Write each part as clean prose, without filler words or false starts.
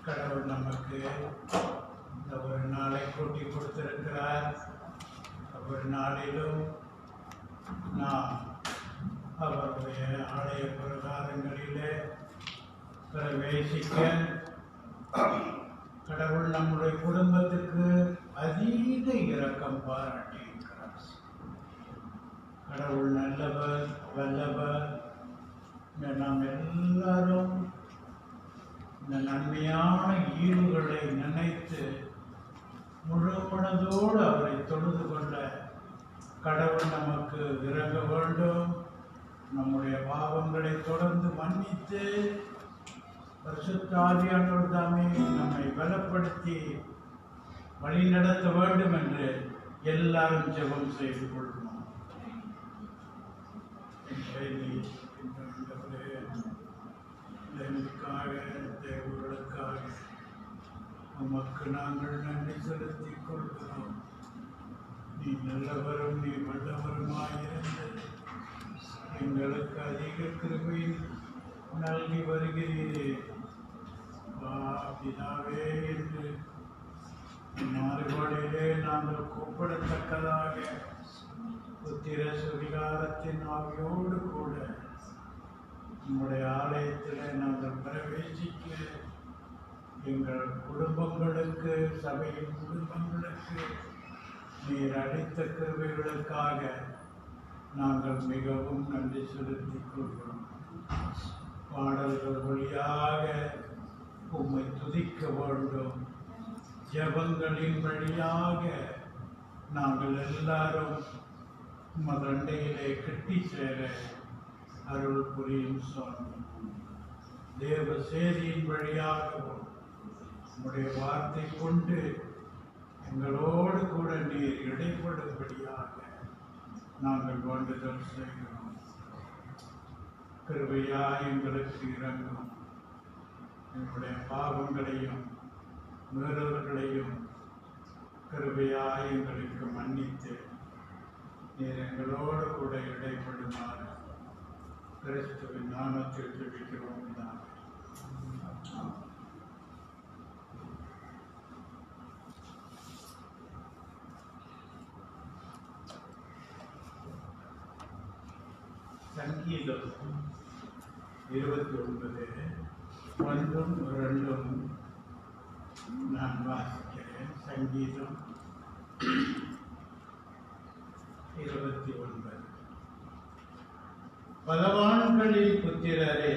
கடவுள் நமக்கு இந்த ஒரு நாளை கூட்டி கொடுத்திருக்கிறார். ஒரு நாளிலும் நாம் அவருடைய ஆலய பிரகாரங்களிலே பிரவேசிக்க கடவுள் நம்முடைய குடும்பத்துக்கு அதீத இரக்கம் பாராட்டியிருக்கிறார். கடவுள் நல்லவர், வல்லவர். நாம் எல்லாரும் இந்த நன்மையான ஈவுகளை நினைத்து முழு மனதோடு அவரை தொழுது கொள்ள கடவுள் நமக்கு இறங்க வேண்டும். நம்முடைய பாவங்களை தொடர்ந்து மன்னித்து பரிசுத்த ஆவியானவர் தாமே நம்மை பலப்படுத்தி வழிநடத்த வேண்டும் என்று எல்லாரும் ஜெபம் செய்து கொள்வோம். தேவர்களுக்காக உமக்கு நாங்கள் நன்றி செலுத்திக் கொள்கிறோம். நீ நல்லவரும் நீ வல்லவருமாயிருந்து எங்களுக்கு அதிக கிருபை நல்கி வருகிறீரே. பிதாவே என்று மாறுபாடிலே நாங்கள் கூப்பிடத்தக்கதாக புத்திர சுவிகாரத்தின் ஆவியோடு கூட நம்முடைய ஆலயத்தில் நாங்கள் பிரவேசிக்க எங்கள் குடும்பங்களுக்கு, சபையின் குடும்பங்களுக்கு நீர் அளித்த கிருபைகளுக்காக நாங்கள் மிகவும் நன்றி செலுத்திக் கொள்கிறோம். பாடல்கள் வழியாக உம்மை துதிக்க வேண்டும். ஜெபங்களின் வழியாக நாங்கள் எல்லாரும் மதண்டையிலே கட்டி சேர அருள் புரியும் சுவாமி. தேவ செய்தியின் வழியாகவும் உம்முடைய வார்த்தை கொண்டு எங்களோடு கூட நீர் இடைப்படும்படியாக நாங்கள் வேண்டுதல் செய்கிறோம். கிருபையா எங்களுக்கு இறங்கும். எங்களுடைய பாவங்களையும் மீறல்களையும் கிருபையா எங்களுக்கு மன்னித்து நீர் எங்களோடு கூட இடைப்படுமாறு கிறிஸ்துவின் நாமத்தில் ஜெபிக்கிறோம். சங்கீதம் 29 1 2 நான் வாசிக்கிறேன். சங்கீதம் 29. பலவான்களின் புத்திரரே,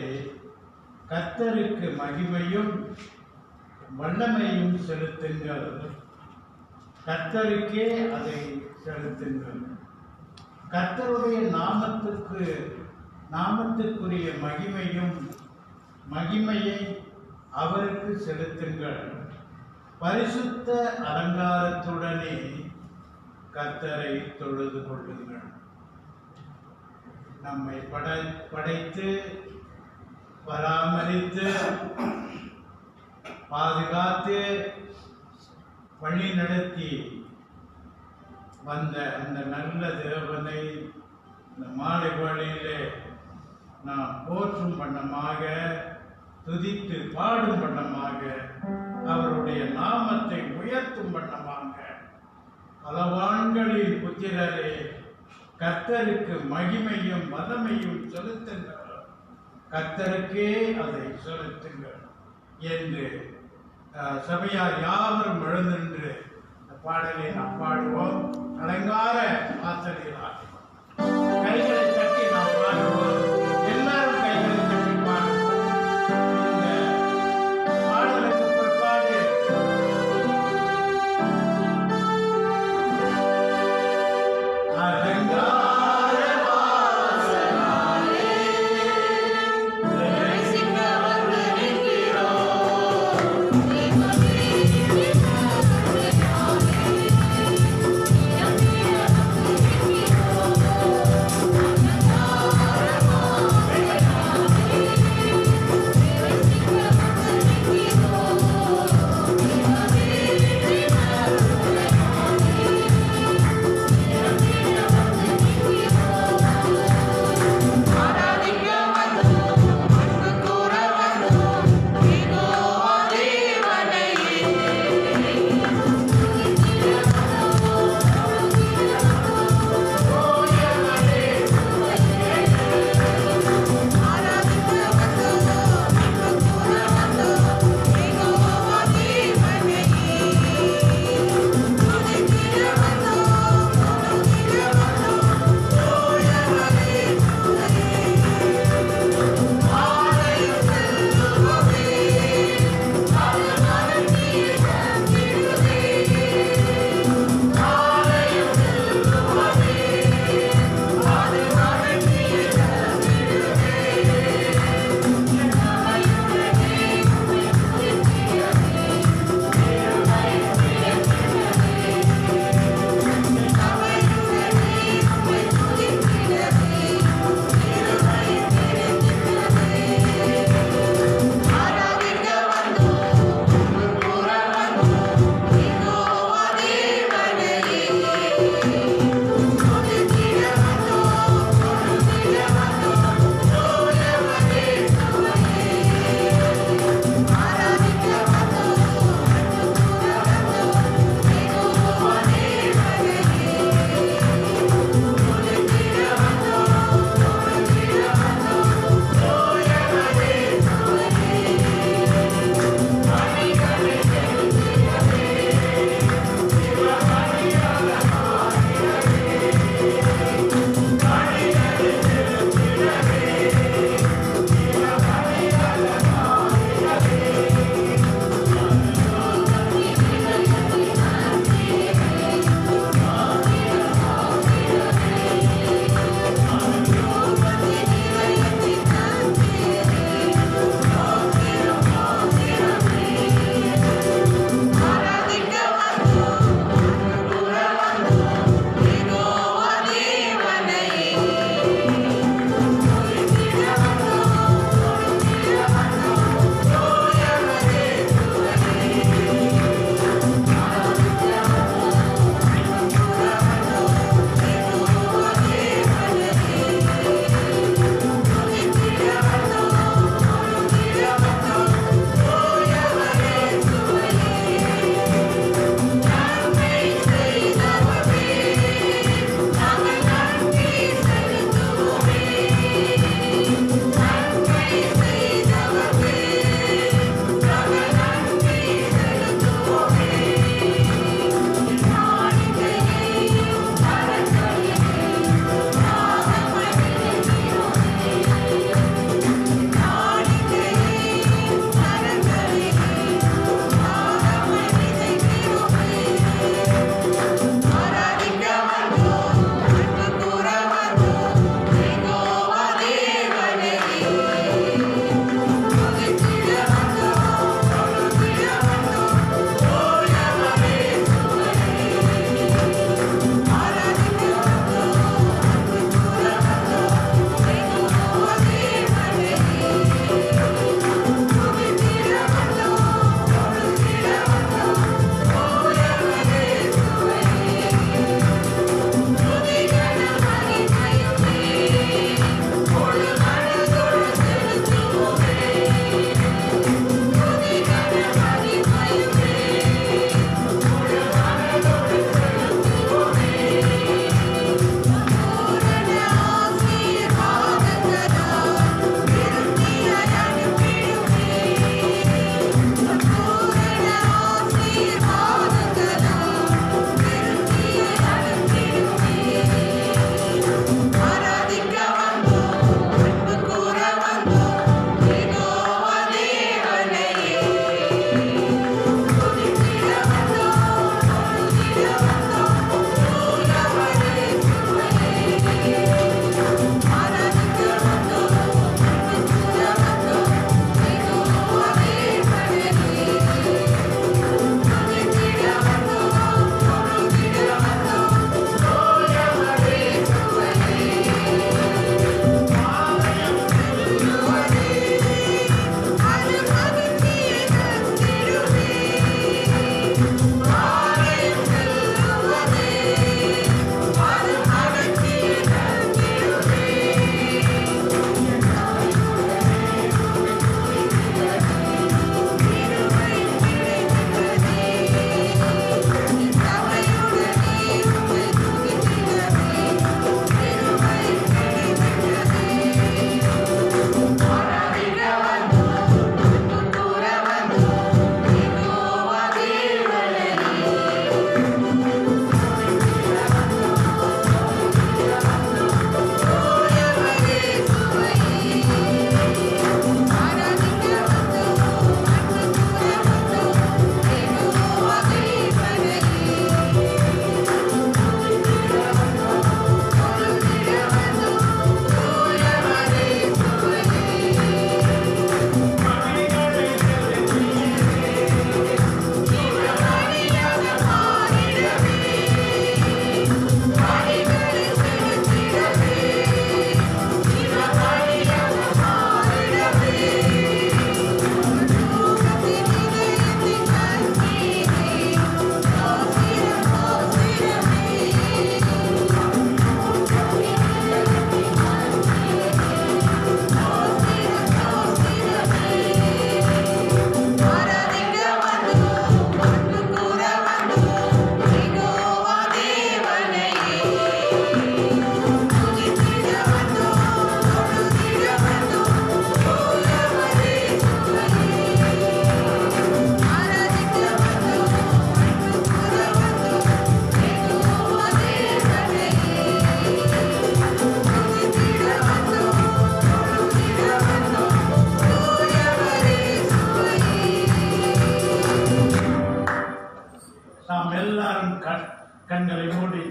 கர்த்தருக்கு மகிமையும் வல்லமையும் செலுத்துங்கள். கர்த்தருக்கே அதை செலுத்துங்கள். கர்த்தருடைய நாமத்துக்குரிய மகிமையை அவருக்கு செலுத்துங்கள். பரிசுத்த அலங்காரத்துடனே கர்த்தரை தொழுது கொள்ளுங்கள். நம்மை படைத்து பராமரித்து பாதுகாத்து வழி நடத்தி வந்த அந்த நல்ல தேவனை இந்த மாலை வேளையிலே நாம் போற்றும் வண்ணமாக, துதித்து பாடும் வண்ணமாக, அவருடைய நாமத்தை உயர்த்தும் வண்ணமாக, பலவான்களின் புத்திரரே, கர்த்தருக்கு மகிமையும் வல்லமையும் செலுத்துங்கள். கர்த்தருக்கே அதை செலுத்துங்கள் என்று சபையார் யாவரும் எழுந்தின்று பாடலை நாம் பாடுவோம். அலங்கார ஆசிரியராக கைகளை தட்டி நாம் பாடுவோம். எல்லாரும் கைகளை தட்டி பாடுவோம். இந்த பாடலுக்கு பிற்பாடு அலங்கார வாசனாலே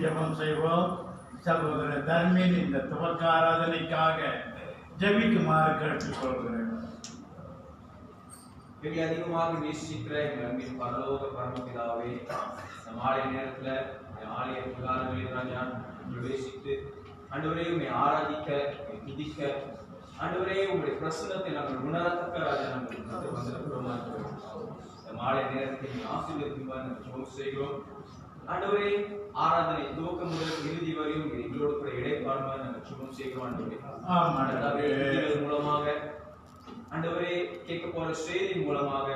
ஜெபம் செய்வோம். சகோதரர் தர்மின் இந்த துவக்க ஆராதனைக்காக ஜெபிக்குமாறு கேட்டுக்கொள்கிறேன். அதிகமாக நேசிக்கிற எங்கள் அன்பின் பரலோக பரமபிதாவே, இந்த மாலை நேரத்துல ஆலய பிரகாரங்களில் ராஜா பிரவேசித்து ஆண்டவரே உம்மை ஆராதிக்க, துதிக்க, ஆண்டவரே உங்களுடைய பிரசன்னத்தை நாங்கள் உணரத்தக்க ராஜா நாங்கள் வந்திருக்கிறோமா இருக்கிறோம். இந்த மாலை நேரத்தை ஆசீர்வதிக்குமாறு நாங்கள் ஜெபம் செய்கிறோம். ஆண்டவரே ஆராதனை துவக்கம் முதல் இறுதி வரையும் எங்களோடு கூட இடைப்பாடுமாறு நாங்கள் ஜெபம் செய்கிறோம். ஆண்டவரே மூலமாக ஆண்டவரே கேட்க போற செய்தி மூலமாக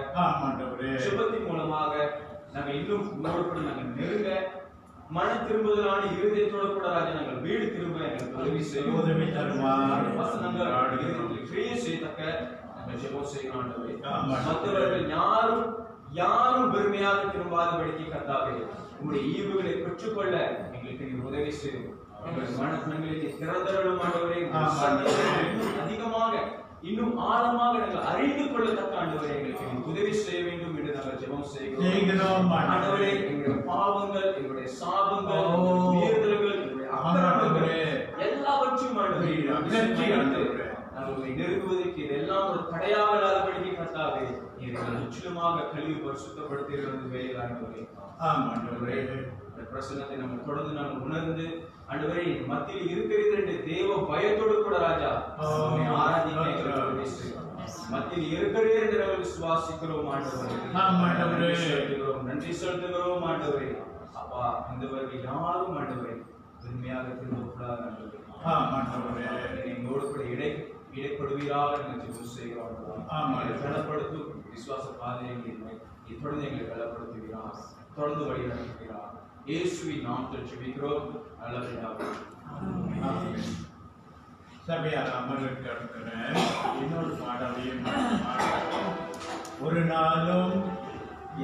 சுபத்தின் மூலமாக நாங்கள் இன்னும் உங்களோடு கூட நாங்கள் நெருங்க, மன திரும்புதலான இருதயத்தோடு கூட ராஜா நாங்கள் வீடு திரும்ப எங்களுக்கு உதவி செய்யும். வசனங்கள் கிரியை செய்யத்தக்க நாங்கள் ஜெபம் செய்கிறோம். ஆண்டவரே மற்றவர்கள் யாரும் பெருமையாக திரும்பாதபடிக்கு கர்த்தாவே உங்களுடைய ஈவுகளை பெற்றுக்கொள்ள எங்களுக்கு நீங்க உதவி செய்யும். எங்களுடைய மனங்களுக்கு திறந்தரலும் ஆண்டவரே அதிகமாக இன்னும் ஆழமாக நாங்கள் அறிந்து கொள்ளத்தக்க ஆண்டவரே எங்களுக்கு உதவி செய்ய வேண்டும் என்று நாங்கள் ஜெபம் செய்கிறோம். ஆண்டவரே எங்களுடைய பாவங்கள், எங்களுடைய சாபங்கள், மீறுதல்கள், எங்களுடைய அக்கிரமங்கள் எல்லாவற்றையும் ஆண்டவரே நாங்கள் நெருங்குவதற்கு இதெல்லாம் ஒரு தடையாக இல்லாதபடிக்கு கர்த்தாவே நீங்கள் முற்றிலுமாக கழுவி பரிசுத்தப்படுத்துகிறது வேலையில் ஆண்டவரே. ஆண்டவரே இந்த பிரசன்னத்தை நம்ம தொடர்ந்து நாங்கள் உணர்ந்து ஆண்டவரே மத்தியில் இருக்கிறது என்று தேவ பயத்தோடு கூட ராஜா ஆராதிக்க மத்தியில் இருக்கிறது என்று நாங்கள் விசுவாசிக்கிறோம். ஆண்டவரே நன்றி செலுத்துகிறோம். ஆண்டவரே அப்பா இந்தவர்கள் யாரும் ஆண்டவரே உண்மையாக திரும்பக்கூடாது. ஆண்டவரே எங்களோடு கூட இடைப்படுவீராக நாங்கள் செய்கிறோம். பலப்படுத்தும் விசுவாச பாதைகளை தொடர்ந்து எங்களை பலப்படுத்துகிறார், தொடர்ந்து வழி நடத்துகிறார். இயேசுவின் நாமத்தில் ஜெபிக்கிறோம் நல்ல பிதாவே. சபையார் அமர்வுக்கு அடுக்கிற இன்னொரு பாடலையும் ஒரு நாளும்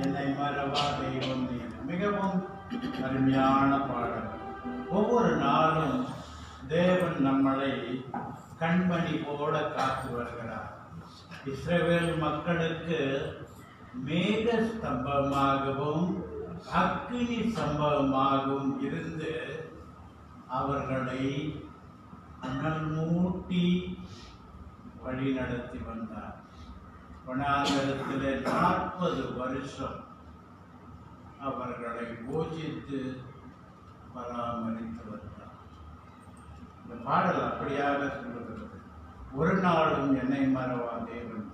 என்னை மறவா தெய்வம் நீ, மிகவும் அருமையான பாடல். ஒவ்வொரு நாளும் தேவன் நம்மளை கண்மணி போல காத்து வருகிறார். இஸ்ரவேல் மக்களுக்கு மேக ஸ்தம்பமாகவும் அக்கினி சம்பவமாகவும் இருந்து அவர்களை அனல் மூட்டி வழி நடத்தி வந்தார். வனாந்தரத்திலே 40 வருஷம் அவர்களை போஷித்து பராமரித்து வந்தார். இந்த பாடல் அப்படியாக சொல்லுகிறது, ஒரு நாளும் என்னை மறவா தேவன்.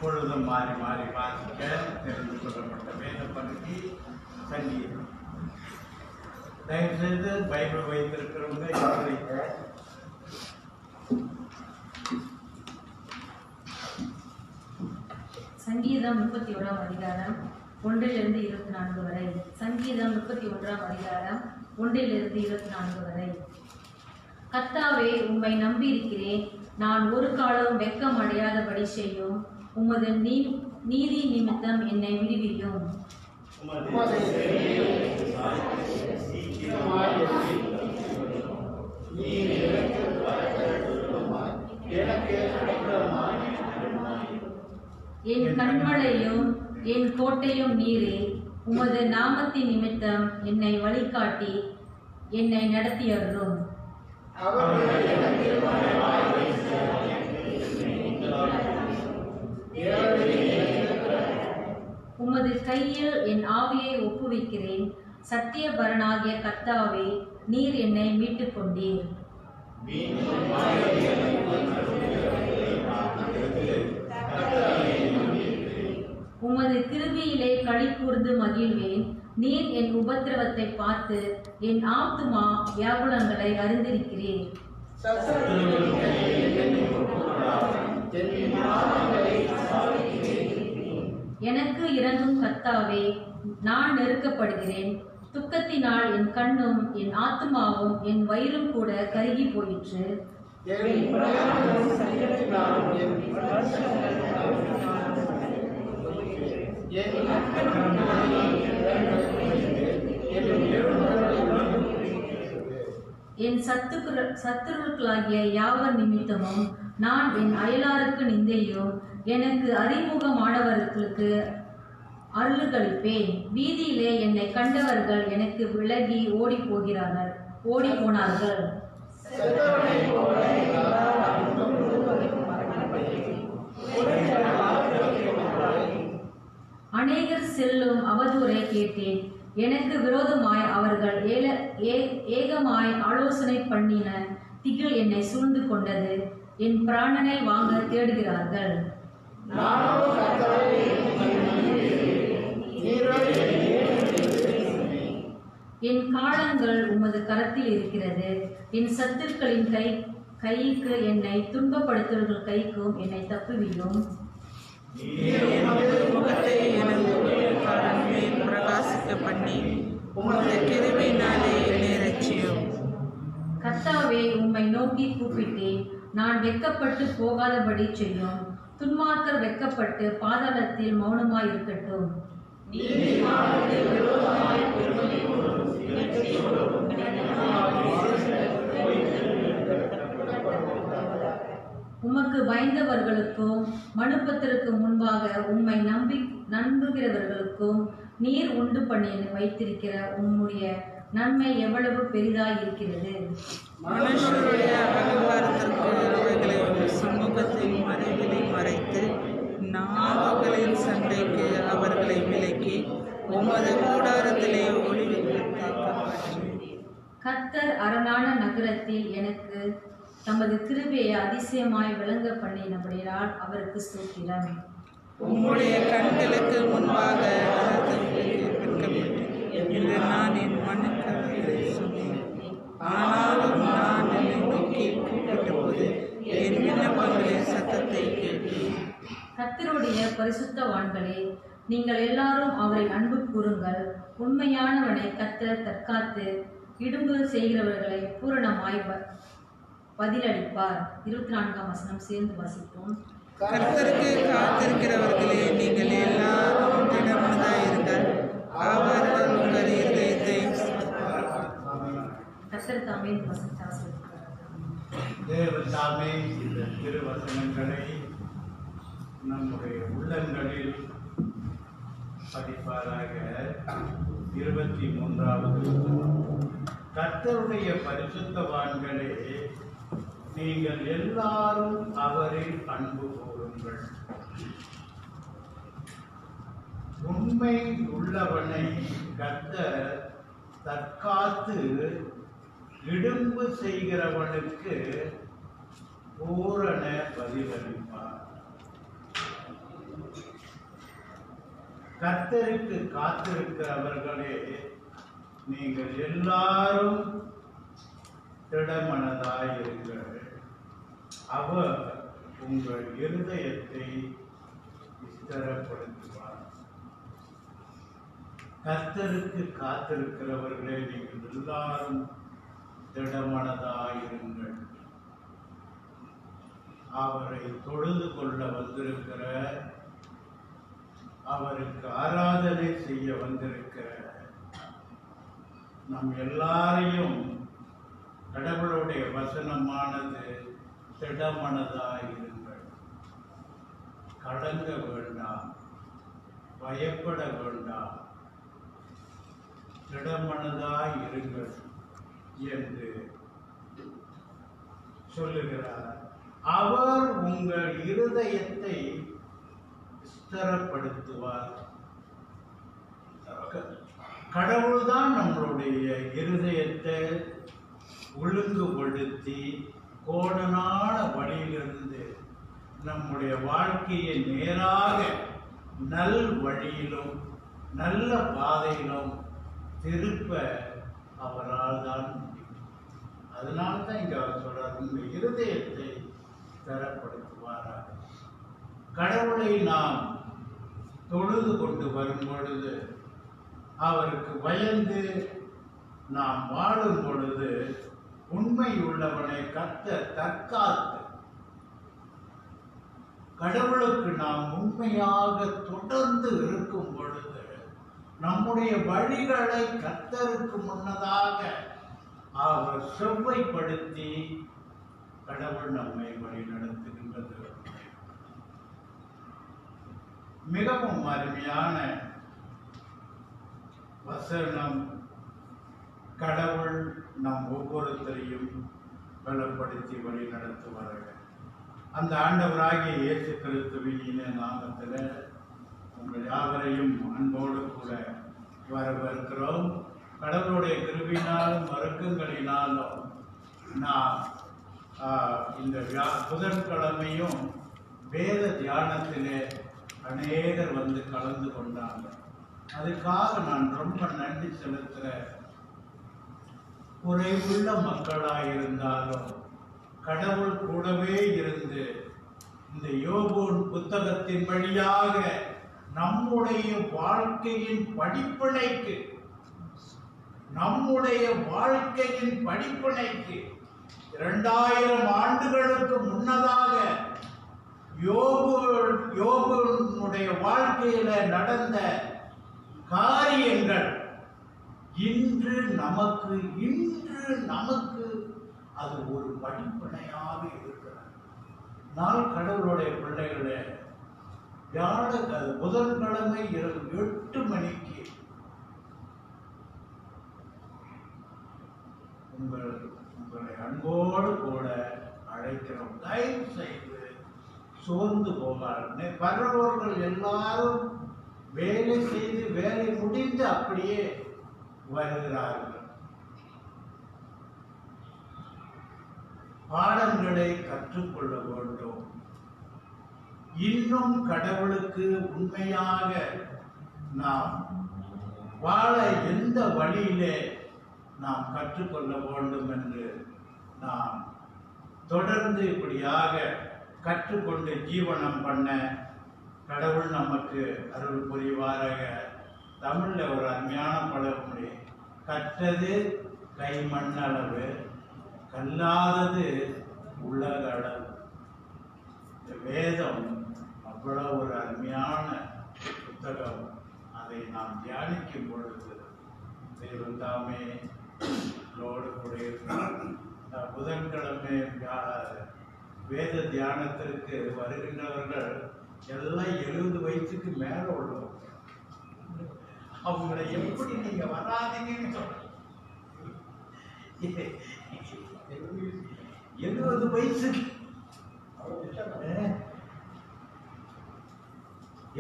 எப்பொழுதும் மாறி மாறி வாசிக்க தெரிந்து கொள்ளப்பட்ட வேத பகுதி சங்கீதம். தயவுசெய்து பைபிள் வைத்திருக்கிறவங்க எடுத்துரைக்க. சங்கீதம் 31 அதிகாரம் 1-24 வரை. சங்கீதம் 31 அதிகாரம் 1-24 வரை. கர்த்தாவே, உம்மை நம்பியிருக்கிறேன். நான் ஒரு காலம் வெட்கம் அடையாதபடி செய்யும். உமது நீதி நிமித்தம் என்னை விடுவியும். என் கண்மலையும் என் கோட்டையும் நீரே. உமது நாமத்தின் நிமித்தம் என்னை வழிகாட்டி என்னை நடத்தியருளும். உமது கையில் என் ஆவியை ஒப்புவிக்கிறேன். சத்தியபரனாகிய கர்த்தாவே, நீர் என்னை மீட்டுக் கொண்டீர். உமது கிருபையிலே களிகூர்ந்து மகிழ்வேன். நீர் என் உபத்திரவத்தை பார்த்து என் ஆத்துமா வியாகுலங்களை அறிந்திருக்கிறீர். எனக்கு இரங்கும் கர்த்தாவே, நான் நெருக்கப்படுகிறேன். துக்கத்தினால் என் கண்ணும் என் ஆத்துமாவும் என் வயிறும் கூட கருகி போயிற்று. என் சத்துருக்களாகிய யாவர் நிமித்தமும் நான் என் அயலாருக்கு நிந்தையும் எனக்கு அறிமுகமானவர்களுக்கு அருள்களிப்பேன். வீதியிலே என்னை கண்டவர்கள் எனக்கு விலகி ஓடி போனார்கள். அநேகர் செல்லும் அவதூறை கேட்டேன். எனக்கு விரோதமாய் அவர்கள் ஏகமாய் ஆலோசனை பண்ணின திகில் என்னை சூழ்ந்து கொண்டது. என் பிராணனை வாங்க தேடுகிறார்கள். என் காலங்கள் உமது கரத்தில் இருக்கிறது. என் சத்துருக்களின் கைக்கு என்னை துன்பப்படுத்துவர்கள் கைக்கும் என்னை தப்புவியும். முகத்தை எனக்கு பிரகாசிக்க பண்ணி உமது கிருபையினாலே என்னை ரட்சியும். கர்த்தாவே, உம்மை நோக்கி கூப்பிட்டேன். நான் வெட்கப்பட்டு போகாதபடி செய்யும். துன்மார்க்கர் வெட்கப்பட்டு பாதாளத்தில் மௌனமாய் இருக்கட்டும். உமக்கு பயந்தவர்களுக்கும் மனுபத்திற்கு முன்பாக உம்மை நம்புகிறவர்களுக்கும் நீர் உண்டு பண்ணி வைத்திருக்கிற உம்முடைய நன்மை எவ்வளவு பெரிதாய் இருக்கிறது. மனுஷருடைய அகங்காரத்திற்கு அவைகளை சமூகத்தின் மறைவிலை மறைத்து நாவுகளின் சண்டைக்கு அவர்களை விலக்கி உமது கூடாரத்திலே ஒளிவித்து கர்த்தர் அரணான நகரத்தில் எனக்கு தமது கிருபையை அதிசயமாய் விளங்க பண்ணினபடியால் அவருக்கு ஸ்தோத்திரம். உம்முடைய கண்களுக்கு முன்பாக என்று நான் என் மனுக்களை சொன்னேன். ஆனாலும் நான் என்னை நோக்கி கூப்பிட்டபோது என் விண்ணப்பங்களின் சத்தத்தை கேட்டேன். கர்த்தருடைய பரிசுத்தவான்களே, நீங்கள் எல்லாரும் அவரை அன்பு கூறுங்கள். உண்மையானவனை கர்த்தர் தற்காத்து இடும்பு செய்கிறவர்களை பூரணமாய் பதிலளிப்பார். 24ஆம் வசனம் சேர்ந்து வாசிப்போம். கர்த்தருக்கு காத்திருக்கிறவர்களே, நீங்கள் எல்லாரும் திடமனதாயிருங்கள். அவர்கள் உங்கள் இருதயத்தை கர்த்தர் தாமே வசனத்தை ஆசீர்வதிப்பார். தேவன் தாமே இந்த திருவசனங்களை நம்முடைய உள்ளங்களில் பதிப்பாராக. 23வது கர்த்தருடைய பரிசுத்தவான்களே, நீங்கள் எல்லாரும் அவரில் அன்பு கூறுங்கள். உண்மை உள்ளவனை கர்த்தர் தற்காத்து இடும்பு செய்கிறவனுக்கு பூரண பதிலளிப்பார். கர்த்தருக்கு காத்திருக்கிறவர்களே, நீங்கள் எல்லாரும் திடமனதாயிருங்கள். அவர் உங்கள் இருதயத்தை ஸ்திரப்படுத்துவார். கர்த்தருக்கு காத்திருக்கிறவர்களே, நீங்கள் எல்லாரும் திடமனதாயிருங்கள். அவரை தொழுது கொள்ள வந்திருக்கிற, அவருக்கு ஆராதனை செய்ய வந்திருக்கிற நம் எல்லாரையும் கடவுளுடைய வசனமானது திடமனதாயிருங்கள். கலங்க வேண்டாம், பயப்பட வேண்டாம், திடமனதாயிருங்கள் என்று சொல்லுகிறார். அவர் உங்கள் இருதயத்தை ஸ்திரப்படுத்துவார். கடவுள்தான் நம்மளுடைய இருதயத்தை ஒழுங்குபடுத்தி கோணலான வழியிலிருந்து நம்முடைய வாழ்க்கையை நேராக நல் வழியிலும் நல்ல பாதையிலும் திருப்ப அவரால் தான் முடியும். அதனால தான் இங்க அவர் சொல்றார், உங்கள் இருதயத்தை ஸ்திரப்படுத்துவாராக. கடவுளை நாம் தொழுது கொண்டு வரும் பொழுது, அவருக்கு பயந்து நாம் வாழும் பொழுது, உண்மை உள்ளவனை கர்த்தர் தற்காத்து, கடவுளுக்கு நாம் உண்மையாக தொடர்ந்து இருக்கும் பொழுது, நம்முடைய வழிகளை கர்த்தருக்கு முன்னதாக அவர் செவ்வைப்படுத்தி கடவுள் நம்மை வழி நடத்துகின்றது. மிகவும் அருமையான வசனம். கடவுள் நம் ஒவ்வொருத்தரையும் பலப்படுத்தி வழி நடத்துவார்கள். அந்த ஆண்டவராகிய இயேசு கிறிஸ்துவின் நாமத்தில் உங்கள் யாவரையும் அன்போடு கூட வரவேற்கிறோம். கடவுளுடைய கிருபையினாலும் மறுக்கங்களினாலும் நான் இந்த புதன்கிழமையும் வேத தியானத்திலே அநேகர் வந்து கலந்து கொண்டாங்க. அதுக்காக நான் ரொம்ப நன்றி செலுத்துகிறேன். குறைவுள்ள மக்களாயிருந்தாலும் கடவுள் கூடவே இருந்து இந்த யோபு புத்தகத்தின் வழியாக நம்முடைய வாழ்க்கையின் படிப்பினைக்கு 2000 ஆண்டுகளுக்கு முன்னதாக யோபுனுடைய வாழ்க்கையில நடந்த காரியங்கள் இன்று நமக்கு அது ஒரு படிப்பினையாக இருக்கிறது. நான் கடவுளுடைய பிள்ளைகளே, புதன்கிழமை இரவு 8 மணிக்கு உங்களை அன்போடு கூட அழைக்கிறோம். தயவு செய்து சோர்ந்து போகாது. வர்றவர்கள் எல்லாரும் வேலை செய்து வேலை முடிந்து அப்படியே வருகிறார்கள். பாடங்களை கற்றுக்கொள்ள வேண்டும். இன்னும் கடவுளுக்கு உண்மையாக நாம் வாழ எந்த வழியிலே நாம் கற்றுக்கொள்ள வேண்டும் என்று நாம் தொடர்ந்து இப்படியாக கற்றுக்கொண்டு ஜீவனம் பண்ண கடவுள் நமக்கு அருள் புரிவாராக. தமிழ்ல ஒரு அருமையான பழமொழி, கற்றது கை மண்ணளவு, கல்லாதது உலக அளவு. இந்த வேதம் அவ்வளவு ஒரு அருமையான புத்தகம். அதை நாம் தியானிக்கும் பொழுது தெய்வம் தாமே லோடு கூட புதன்கிழமை வேத தியானத்திற்கு வருகின்றவர்கள் எல்லாம் 70 வயசுக்கு மேல உள்ளவங்க. அவங்களை எப்படி நீங்க வராதீங்கன்னு சொல்ற? 70 வயசுக்கு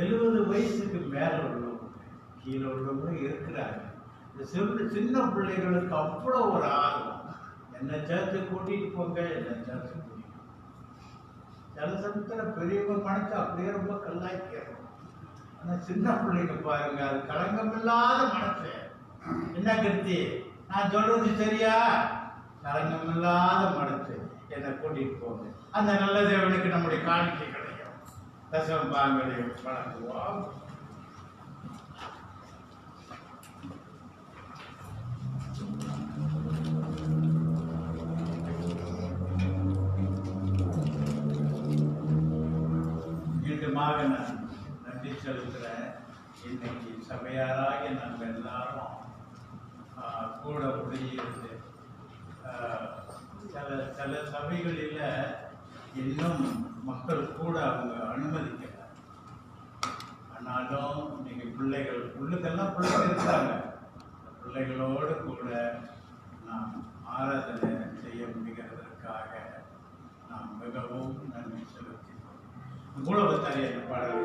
70 வயசுக்கு மேல உள்ளவங்க, கீழே உள்ளவங்க இருக்கிறாங்க. இந்த சின்ன பிள்ளைகளுக்கு அவ்வளோ ஒரு ஆர்வம். என்ன சேர்த்து கூட்டிட்டு போங்க, என்ன சேர்த்து கூட்டிட்டு. சில சமயத்தில் பெரியவங்க மனசு அப்படியே ரொம்ப கல்லாய்க்கிறோம். ஆனா சின்ன பிள்ளைங்க பாருங்க, அது களங்கமில்லாத மனசு. என்ன கருத்தி, நான் சொல்றது சரியா? களங்கமில்லாத மனசு. என்னை கூட்டிட்டு போங்க. அந்த நல்ல தேவனுக்கு நம்முடைய காணிக்கை கிடைக்கும். தசம பாகங்களை வழங்குவோம். மீண்டுமாக நான் நன்றி செலுத்துகிறேன். இன்னைக்கு சபையாராக நம்ம எல்லாரும் கூட முடியிருந்து சில சபைகளில் இன்னும் மக்கள் கூட அவங்க அனுமதிக்கல. ஆனாலும் நீங்கள் பிள்ளைகள் உள்ளுக்கெல்லாம் பிள்ளைகள் இருக்காங்க. பிள்ளைகளோடு கூட நாம் ஆராதனை செய்ய முடிகிறதற்காக நாம் மிகவும் நன்றி செலுத்தினோம். மூலவத்தாரி அந்த பாடலை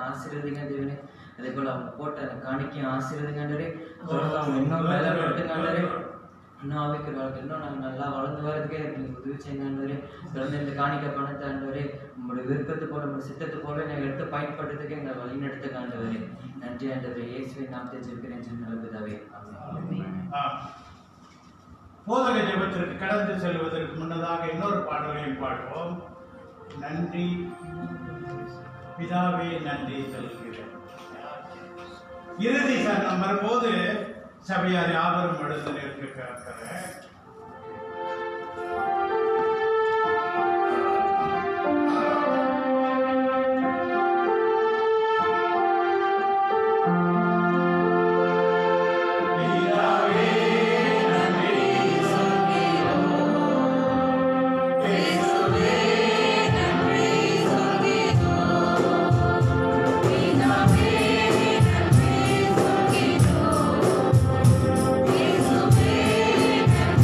ஆசீர்வதிங்க தேவனே. அதே போல அவங்க போட்ட காணிக்கையும் ஆசீர்வதிங்க ஆண்டவரே. அவங்க இன்னும் மேல படுத்துங்க ஆண்டவரே. இன்னும் ஆவிக்கிற வாழ்க்கை இன்னும் நாங்கள் நல்லா வளர்ந்து வரதுக்கே எங்களுக்கு உதவி செய்யுங்க ஆண்டவரே. தொடர்ந்து இந்த காணிக்கை பணத்தை ஆண்டவரே உங்களுடைய விருப்பத்தை போல உங்களுடைய சித்தத்தை போல நாங்கள் எடுத்து பயன்படுறதுக்கு எங்களை வழி நடத்துங்க ஆண்டவரே. நன்றி ஆண்டவரே. இயேசுவின் நாமத்தை ஜெபிக்கிறேன் நல்ல பிதாவே. போதக ஜெபத்திற்கு கடந்து செல்வதற்கு முன்னதாக இன்னொரு பாடலையும் பாடுவோம். நன்றி பிதாவே நன்றி செலுத்துகிறேன். இறுதி சரணம் வரும்போது சபையார் யாவரும் எழுந்து நிற்க கேட்கிறேன். Amen.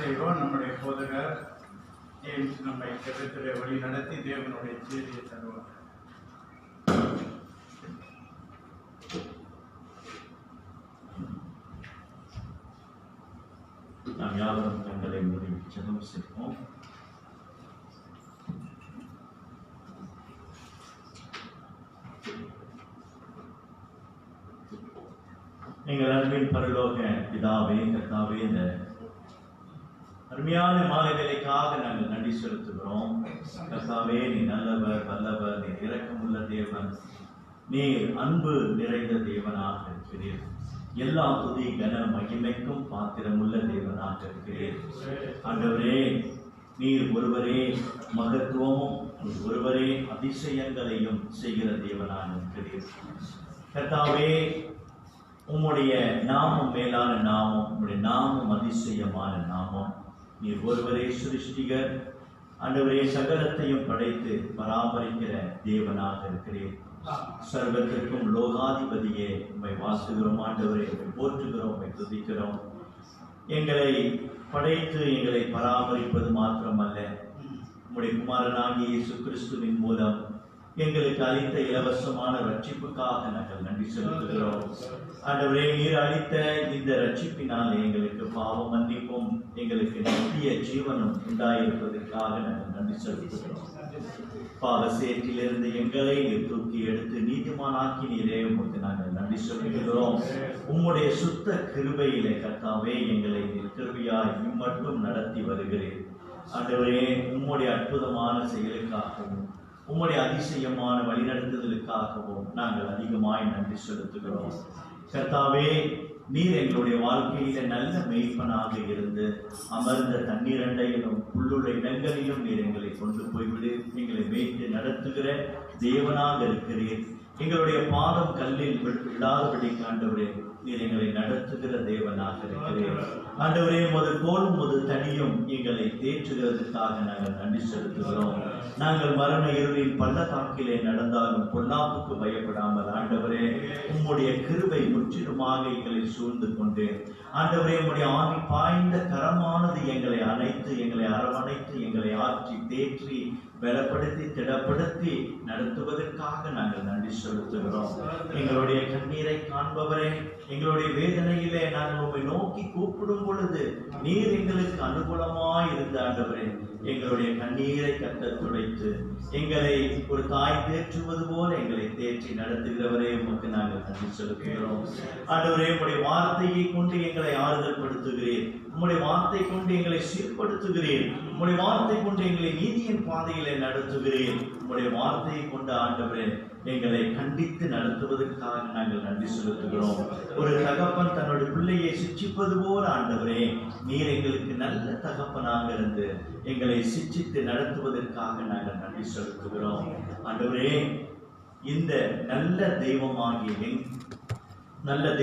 செய்வோம். நம்முடைய போதகர் ஜேம்ஸ் நம்மை ஜெபத்திலே வழி நடத்தி தேவனுடைய செய்தியை தருவார். நாம் யாவரும் தங்களை மூடி ஜெபம் செய்வோம். எங்கள் அன்பின் பரலோக பிதாவே, கர்த்தாவே, இந்த அருமையான மாலை வேலைக்காக நாங்கள் நன்றி செலுத்துகிறோம். கர்த்தாவே, நீ நல்லவர், வல்லவர், நீ இரக்கமுள்ள தேவன், நீர் அன்பு நிறைந்த தேவனாக இருக்கிறீர். எல்லா துதி கன மகிமைக்கும் பாத்திரமுள்ள தேவனாக இருக்கிறீர். ஆண்டவரே, நீர் ஒருவரே மகத்துவமும் ஒருவரே அதிசயங்களையும் செய்கிற தேவனாக இருக்கிறீர். கர்த்தாவே, உம்முடைய நாமம் மேலான நாமம், உம்முடைய நாமம் அதிசயமான நாமம். நீர் ஒருவரே சிருஷ்டிகர். ஆண்டவரே, சகலத்தையும் படைத்து பராமரிக்கிற தேவனாக இருக்கிறீர். சர்வத்திற்கும் லோகாதிபதியே, உம்மை வாழ்த்துகிறோம். ஆண்டவரே, உம்மை போற்றுகிறோம், உம்மை துதிக்கிறோம். எங்களை படைத்து எங்களை பராமரிப்பது மாத்திரமல்ல, உம்முடைய குமாரனாகிய இயேசு கிறிஸ்துவின் மூலம் எங்களுக்கு அளித்த இலவசமான ரட்சிப்புக்காக நாங்கள் நன்றி செலுத்துகிறோம். ஆண்டவரே, நீர் அளித்த இந்த ரட்சிப்பினால் எங்களுக்கு பாவ மன்னிப்பும் எங்களுக்கு நித்திய ஜீவனும் உண்டாயிருப்பதற்காக நாங்கள் நன்றி செலுத்துகிறோம். பாவ சேற்றிலிருந்து எங்களை நீர் தூக்கி எடுத்து நீதிமானாக்கினீரே, உமக்கு நாங்கள் நன்றி செலுத்துகிறோம். உம்முடைய சுத்த கிருபையிலே கர்த்தாவே, எங்களை நீர் கிருபையாய் இம்மட்டும் நடத்தி வருகிறீர். ஆண்டவரே, உம்முடைய அற்புதமான செயலுக்காகவும் உம்முடைய அதிசயமான வழிநடத்துதலுக்காகவும் நாங்கள் அதிகமாய் நன்றி செலுத்துகிறோம். கர்த்தாவே, நீர் எங்களுடைய வாழ்க்கையில நல்ல மேய்ப்பனாக இருந்து அமர்ந்த தண்ணீரண்டையிலும் புல்லுள்ள இடங்களிலும் நீர் எங்களை கொண்டு போய்விடு, எங்களை மேய்த்து நடத்துகிற தேவனாக இருக்கிறீர். எங்களுடைய பாதம் கல்லில் விடாதபடி ஆண்டவரே, நீர் எங்களை நடத்துகிற தேவனாக இருக்கிறீர். ஆண்டவரே, உமது கோலும் உமது தனியும் எங்களை தேற்றுகிறதுக்காக நாங்கள் நன்றி செலுத்துகிறோம். நாங்கள் மரண இருளின் பள்ளத்தாக்கிலே நடந்தாலும் பொல்லாப்புக்கு பயப்படாமல் ஆண்டவரே, உம்முடைய கிருபை முற்றிலுமாக எங்களை சூழ்ந்து கொண்டு ஆண்டவரே, உம்முடைய ஆவி பாய்ந்த கரமானது எங்களை அணைத்து எங்களை அரவணைத்து எங்களை ஆற்றி தேற்றி பலப்படுத்தி திடப்படுத்தி நடத்துவதற்காக நாங்கள் நன்றி செலுத்துகிறோம். எங்களுடைய கண்ணீரை காண்பவரே, எங்களுடைய வேதனையிலே நாங்கள் உம்மை நோக்கி கூப்பிடும் பொழுது நீர் எங்களுக்கு அனுகூலமாய் இருந்த ஆண்டவரே, எங்களுடைய கண்ணீரை கர்த்தர் துடைத்து எங்களை ஒரு தாய் தேற்றுவது போல எங்களை தேற்றி நடத்துகிறவரே, உமக்கு நாங்கள் நன்றி செலுத்துகிறோம். ஆண்டவரே, உம்முடைய வார்த்தையை கொண்டு எங்களை ஆறுதல் படுத்துகிறீர். உம்முடைய வார்த்தை கொண்டு எங்களை சீர்படுத்துகிறீர். உம்முடைய வார்த்தை கொண்டு எங்களை நீதியின் பாதையிலே நடத்துகிறீர். உம்முடைய வார்த்தையை கொண்டு ஆண்டவரே, எங்களை கண்டித்து நடத்துவதற்காக நாங்கள் நன்றி செலுத்துகிறோம். ஒரு தகப்பன் தன்னுடைய பிள்ளையை சிட்சிப்பது போல ஆண்டவரே, நீர் எங்களுக்கு நல்ல தகப்பனாக இருந்து எங்களை சிட்சித்து நடத்துவதற்காக நாங்கள் நன்றி செலுத்துகிறோம். ஆண்டவரே, இந்த நல்ல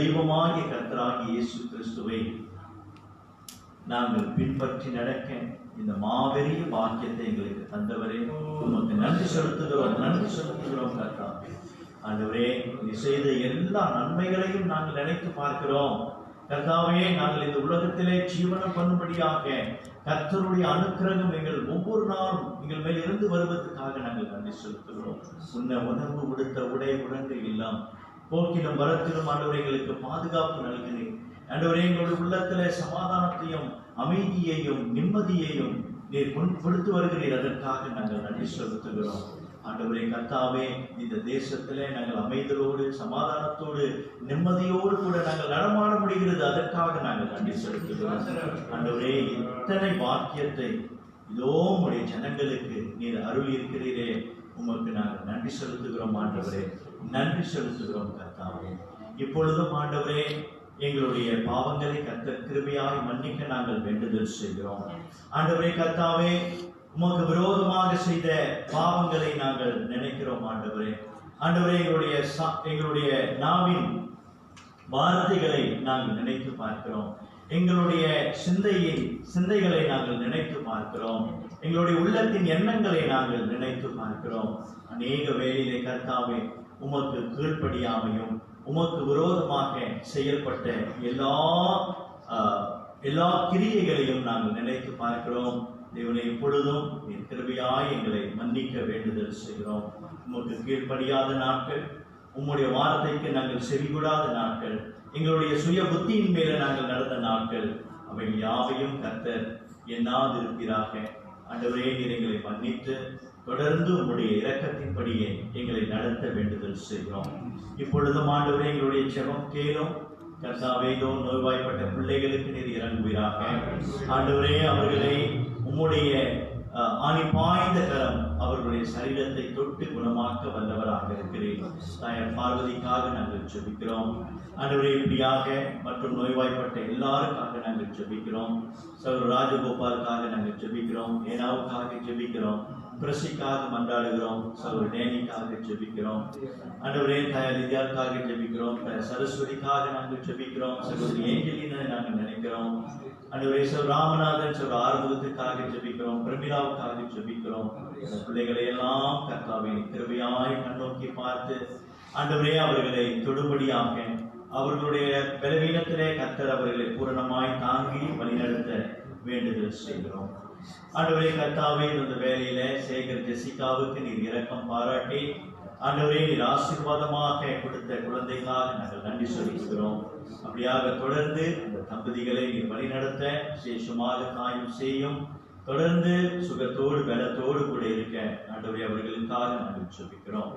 தெய்வமாகிய கர்த்தராகிய இயேசு கிறிஸ்துவை நாங்கள் பின்பற்றி நடக்க இந்த மாபெரிய பாக்கியத்தை எங்களுக்கு தந்தவரே, உமக்கு நன்றி செலுத்துகிறோம் கர்த்தாவே. ஆண்டவரே, நீ செய்த எல்லா நன்மைகளையும் நாங்கள் நினைத்து பார்க்கிறோம் கர்த்தாவே. நாங்கள் இந்த உலகத்திலே ஜீவனம் பண்ணும்படியாக கர்த்தருடைய அனுக்கிரகம் எங்கள் ஒவ்வொரு நாளும் எங்கள் மேல் இருந்து வருவதற்காக நாங்கள் நன்றி செலுத்துகிறோம். உன்ன உணவு உடுத்த உடை உடங்கு எல்லாம் போக்கிலும் வரத்திலும் ஆண்டவரே எங்களுக்கு பாதுகாப்பு நல்கிறேன். ஆண்டவரே, எங்களுடைய உள்ளத்திலே சமாதானத்தையும் அமைதியையும் நிம்மதியையும் நீர் கொடுத்து வருகிறீர். அதற்காக நாங்கள் நன்றி செலுத்துகிறோம். ஆண்டவரே கர்த்தாவே, இந்த தேசத்திலே நாங்கள் அமைதலோடு சமாதானத்தோடு நிம்மதியோடு கூட நாங்கள் நடமாட முடிகிறது. அதற்காக நாங்கள் நன்றி செலுத்துகிறோம். ஆண்டவரே, இத்தனை பாக்கியத்தை இதோ உடைய ஜனங்களுக்கு நீர் அருள் இருக்கிறீரே, உமக்கு நாங்கள் நன்றி செலுத்துகிறோம். ஆண்டவரே, நன்றி செலுத்துகிறோம் கர்த்தாவே. இப்பொழுதும் ஆண்டவரே, எங்களுடைய பாவங்களை கர்த்தர் கிருபையாய் மன்னிக்க நாங்கள் வேண்டுதல் செய்கிறோம். ஆண்டவரே கர்த்தாவே, உமக்கு விரோதமாக செய்த பாவங்களை நாங்கள் நினைக்கிறோம். ஆண்டவரே, எங்களுடைய நாவின் வார்த்தைகளை நாங்கள் நினைத்து பார்க்கிறோம். எங்களுடைய சிந்தைகளை நாங்கள் நினைத்து பார்க்கிறோம். எங்களுடைய உள்ளத்தின் எண்ணங்களை நாங்கள் நினைத்து பார்க்கிறோம். அநேக வேளையிலே கர்த்தாவே, உமக்கு கீழ்ப்படியாமையும் உமக்கு விரோதமாக செயல்பட்ட எல்லா எல்லா கிரியைகளையும் நாங்கள் நினைத்து பார்க்கிறோம். தேவனை இப்பொழுதும் என் கிருபையாய் எங்களை மன்னிக்க வேண்டுதல் செய்கிறோம். உமக்கு கீழ்ப்படியாத நாட்கள், உம்முடைய வார்த்தைக்கு நாங்கள் செவிகூடாத நாட்கள், எங்களுடைய சுய புத்தியின் மேல நாங்கள் நடந்த நாட்கள், அவை யாவையும் கர்த்தர் எண்ணாதிருப்பீராக. ஆண்டவரே, நீர் எங்களை மன்னித்து தொடர்ந்து உம்முடைய இரக்கத்தின்படியே எங்களை நடத்த வேண்டுதல் செய்கிறோம். இப்பொழுதும் ஆண்டவரே, எங்களுடைய ஜெபம் கேளும். கர்த்தாவே, நோய்வாய்ப்பட்ட பிள்ளைகளுக்கு நீர் இறங்குவீராக. ஆண்டவரே, அவர்களை உம்முடைய ஆணி பாய்ந்த கரம் அவர்களுடைய சரீரத்தை தொட்டு குணமாக்க வல்லவராக இருக்கிறேன். தாயார் பார்வதிக்காக நாங்கள் ஜெபிக்கிறோம். ஆண்டவரே, இப்படியாக மற்றும் நோய்வாய்ப்பட்ட எல்லாருக்காக நாங்கள் ஜெபிக்கிறோம். சகோதரர் ராஜகோபாலுக்காக நாங்கள் ஜெபிக்கிறோம். ஏனாவுக்காக ஜெபிக்கிறோம். பிரசிக்காக மன்றாடுகிறோம். சகோதரர் டேனிக்காக ஜெபிக்கிறோம். ஆண்டவரே, தாயார் லிதியாவுக்காக ஜெபிக்கிறோம். சரஸ்வதிக்காக நாங்கள் ஜெபிக்கிறோம். சகோதரி ஏஞ்சலினை நாங்கள் நினைக்கிறோம். ஆண்டவரே, சகோதரர் ராமநாதன், சகோதரர் ஆறுமுகத்துக்காக ஜெபிக்கிறோம். பிரமிளாவுக்காக ஜெபிக்கிறோம். பிள்ளைகளை எல்லாம் கர்த்தாவே கிருபையாய் கண்ணோக்கி பார்த்து ஆண்டவரே அவர்களை தொடுபடியாக அவர்களுடைய பலவீனத்திலே கர்த்தர் அவர்களை பூரணமாய் தாங்கி வழிநடத்த வேண்டுதல் செய்கிறோம். ஆண்டவரே, கர்த்தாவே, இந்த வேலையில சேகர் ஜெசிகாவுக்கு நீர் இரக்கம் பாராட்டி ஆண்டவரே நீர் ஆசீர்வாதமாக கொடுத்த குழந்தைக்காக நாங்கள் நன்றி செலுத்துகிறோம். அப்படியாக தொடர்ந்து இந்த தம்பதிகளை நீர் வழிநடத்த விசேஷமாக காயும் செய்யும். தொடர்ந்து சுகத்தோடு பலத்தோடு கூட இருக்க ஆண்டவரே அவர்களுக்காக நாங்கள் ஜெபிக்கிறோம்.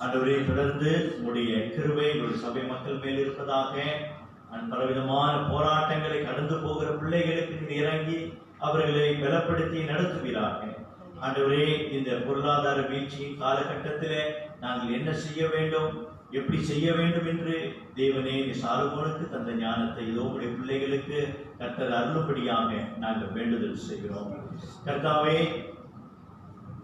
ஆண்டவரே, தொடர்ந்து உங்களுடைய கிருபை உங்களுடைய சபை மக்கள் மேல் இருப்பதாக. பலவிதமான போராட்டங்களை கடந்து போகிற பிள்ளைகளுக்கு நீர் இறங்கி அவர்களை பலப்படுத்தி நடத்துவீராக. ஆண்டவரே, இந்த பொருளாதார வீழ்ச்சியின் காலகட்டத்திலே நாங்கள் என்ன செய்ய வேண்டும், எப்படி செய்ய வேண்டும் என்று தேவனே சாலமோனுக்கு தந்த ஞானத்தை இதோ உடைய பிள்ளைகளுக்கு கர்த்தர் அருளும்படியாக நாங்கள் வேண்டுதல் செய்கிறோம். கர்த்தாவே,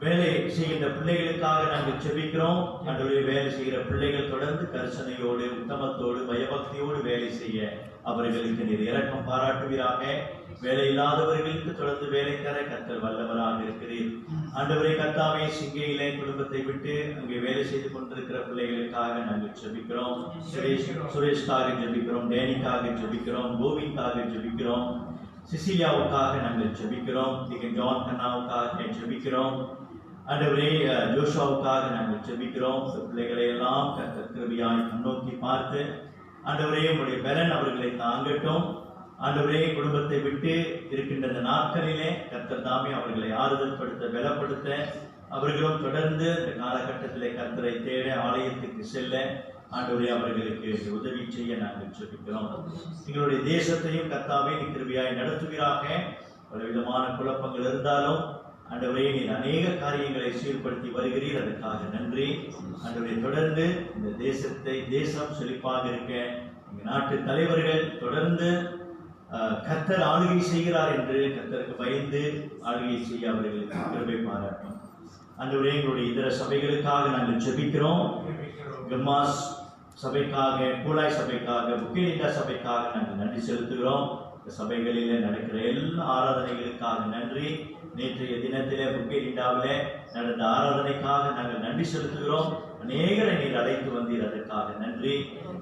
வேலை செய்கின்ற பிள்ளைகளுக்காக நாங்கள் ஜெபிக்கிறோம். ஆண்டவரே, வேலை செய்கிற பிள்ளைகள் தொடர்ந்து கரிசனையோடு உத்தமத்தோடு பயபக்தியோடு வேலை செய்ய அவர்களுக்கு நீர் இரக்கம் பாராட்டுவீராக. வேலை இல்லாதவர்களுக்கு தொடர்ந்து வேலை தர கர்த்தர் வல்லவராக இருக்கிறீர். ஆண்டவரே, கர்த்தாவே, சிங்கையிலே குடும்பத்தை விட்டு அங்கே வேலை செய்து கொண்டிருக்கிற பிள்ளைகளுக்காக நாங்கள் ஜெபிக்கிறோம். சுரேஷ்காக ஜெபிக்கிறோம். டேனிக்காக ஜெபிக்கிறோம். கோவிந்த்காக ஜெபிக்கிறோம். சிசிலியாவுக்காக நாங்கள் ஜெபிக்கிறோம். ஜான் கண்ணாவுக்காக ஜெபிக்கிறோம். ஆண்டவரே, ஜோஷாவுக்காக நாங்கள் ஜெபிக்கிறோம். பிள்ளைகளை எல்லாம் கர்த்தர் கிருபையாய் முன்னோக்கி பார்த்து ஆண்டவரே உடைய பலன் அவர்களை தாங்கட்டும். ஆண்டவரே, குடும்பத்தை விட்டு இருக்கின்ற இந்த நாட்களிலே கர்த்தர் தாமே அவர்களை ஆறுதல் படுத்த பலப்படுத்த அவர்களும் தொடர்ந்து இந்த காலகட்டத்திலே கர்த்தரை தேட ஆலயத்துக்கு செல்ல ஆண்டவரே அவர்களுக்கு உதவி செய்ய நாங்கள் ஜெபிக்கிறோம். எங்களுடைய தேசத்தையும் கர்த்தாவே நீ கிருபையாய் நடத்துவீராக. பலவிதமான குழப்பங்கள் இருந்தாலும் ஆண்டவரே நீர் அநேக காரியங்களை சீர்படுத்தி வருகிறீர், அதற்காக நன்றி. ஆண்டவரே, தொடர்ந்து இந்த தேசம் செழிப்பாக இருக்க எங்கள் நாட்டு தலைவர்கள் தொடர்ந்து கர்த்தர் ஆளுகை செய்கிறார் என்று கர்த்தருக்கு பயந்து ஆளுகை செய்ய அவர்களுக்கு கிருபை பாராட்டும். ஆண்டவரே, எங்களுடைய இதர சபைகளுக்காக நாங்கள் ஜெபிக்கிறோம். கம்மாஸ் சபைக்காக, பூலாய் சபைக்காக, புக்கிலிண்டா சபைக்காக நாங்கள் நன்றி செலுத்துகிறோம். இந்த சபைகளிலே நடக்கிற எல்லா ஆராதனைகளுக்காக நன்றி. நேற்றைய தினத்திலே புக்கிலிண்டாவிலே நடந்த ஆராதனைக்காக நாங்கள் நன்றி செலுத்துகிறோம். அநேகரை நீர் அழைத்து வந்தீர், அதற்காக நன்றி.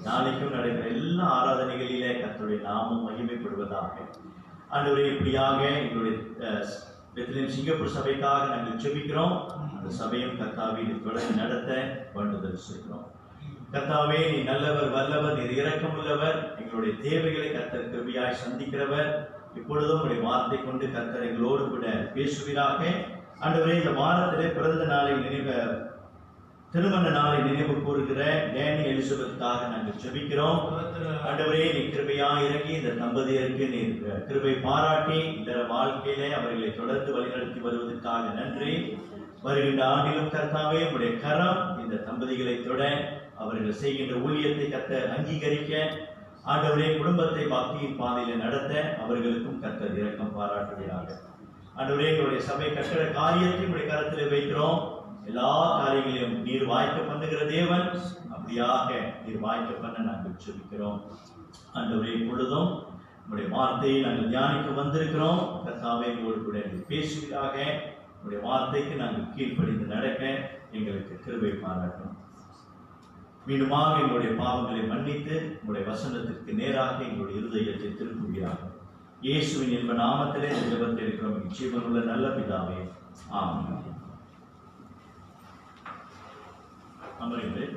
நாளைக்கும் நடக்கிற எல்லா ஆராதனைகளிலே கர்த்தருடைய நாமம் மகிமைப்படுவதாக. ஆண்டவரே, இப்படியாக எங்களுடைய பெத்லகேம் சிங்கப்பூர் சபைக்காக நாங்கள் ஜெபிக்கிறோம். அந்த சபையும் கர்த்தாவே தொடர்ந்து நடத்த வேண்டுதல் செய்கிறோம். கர்த்தாவே, நீ நல்லவர், வல்லவர், நீர் இரக்கமுள்ளவர். எங்களுடைய தேவைகளை கர்த்தர் கிருபையாய் சந்திக்கிறவர். இப்பொழுதும் உடைய வார்த்தை கொண்டு கர்த்தர் எங்களோடு கூட பேசுவீராக. ஆண்டவரே, இந்த வாரத்திலே பிறந்த நாளை திருமண நாளை நினைவு கூறுகிற டேனி எலிசபெத்துக்காக நாங்கள் ஜெபிக்கிறோம். ஆண்டவரே, நீ கிருபையாய் இறங்கி இந்த தம்பதியருக்கு நீர் கிருபை பாராட்டி இந்த வாழ்க்கையிலே அவர்களை தொடர்ந்து வழிநடத்தி வருவதற்காக நன்றி. வருகின்ற ஆண்டிலும் கர்த்தாவே உடைய கரம் இந்த தம்பதிகளை தொட அவர்கள் செய்கின்ற ஊழியத்தை கர்த்தர் அங்கீகரிக்க ஆண்டவரே குடும்பத்தை பக்தியின் பாதையில நடத்த அவர்களுக்கும் கர்த்தர் இரக்கம் பாராட்டுகிறார்கள். ஆண்டவரே, எங்களுடைய சபை கட்டட காரியத்தை உடைய கரத்திலே வைக்கிறோம். எல்லா காரியங்களையும் நீர் வாய்க்க பண்ணுகிற தேவன், அப்படியாக நீர் வாய்க்க பண்ண நாங்கள் ஜெபிக்கிறோம். ஆண்டவரே, இப்பொழுதும் உடைய வார்த்தையை நாங்கள் தியானிக்க வந்திருக்கிறோம். கர்த்தாவே, எங்களோடு கூட பேசுவதாக. உடைய வார்த்தைக்கு நாங்கள் கீழ்ப்படிந்து நடக்க எங்களுக்கு கிருபை பாராட்டும். மீண்டுமாக எங்களுடைய பாவங்களை மன்னித்து உங்களுடைய வசனத்திற்கு நேராக எங்களுடைய இருதயத்தை திருப்புகிறார்கள். இயேசுவின் இன்ப நாமத்திலே இந்த ஜெபத்தை இருக்கிறோம் ஜீவனுள்ள நல்ல பிதாவே, ஆமென். அமருங்கள்.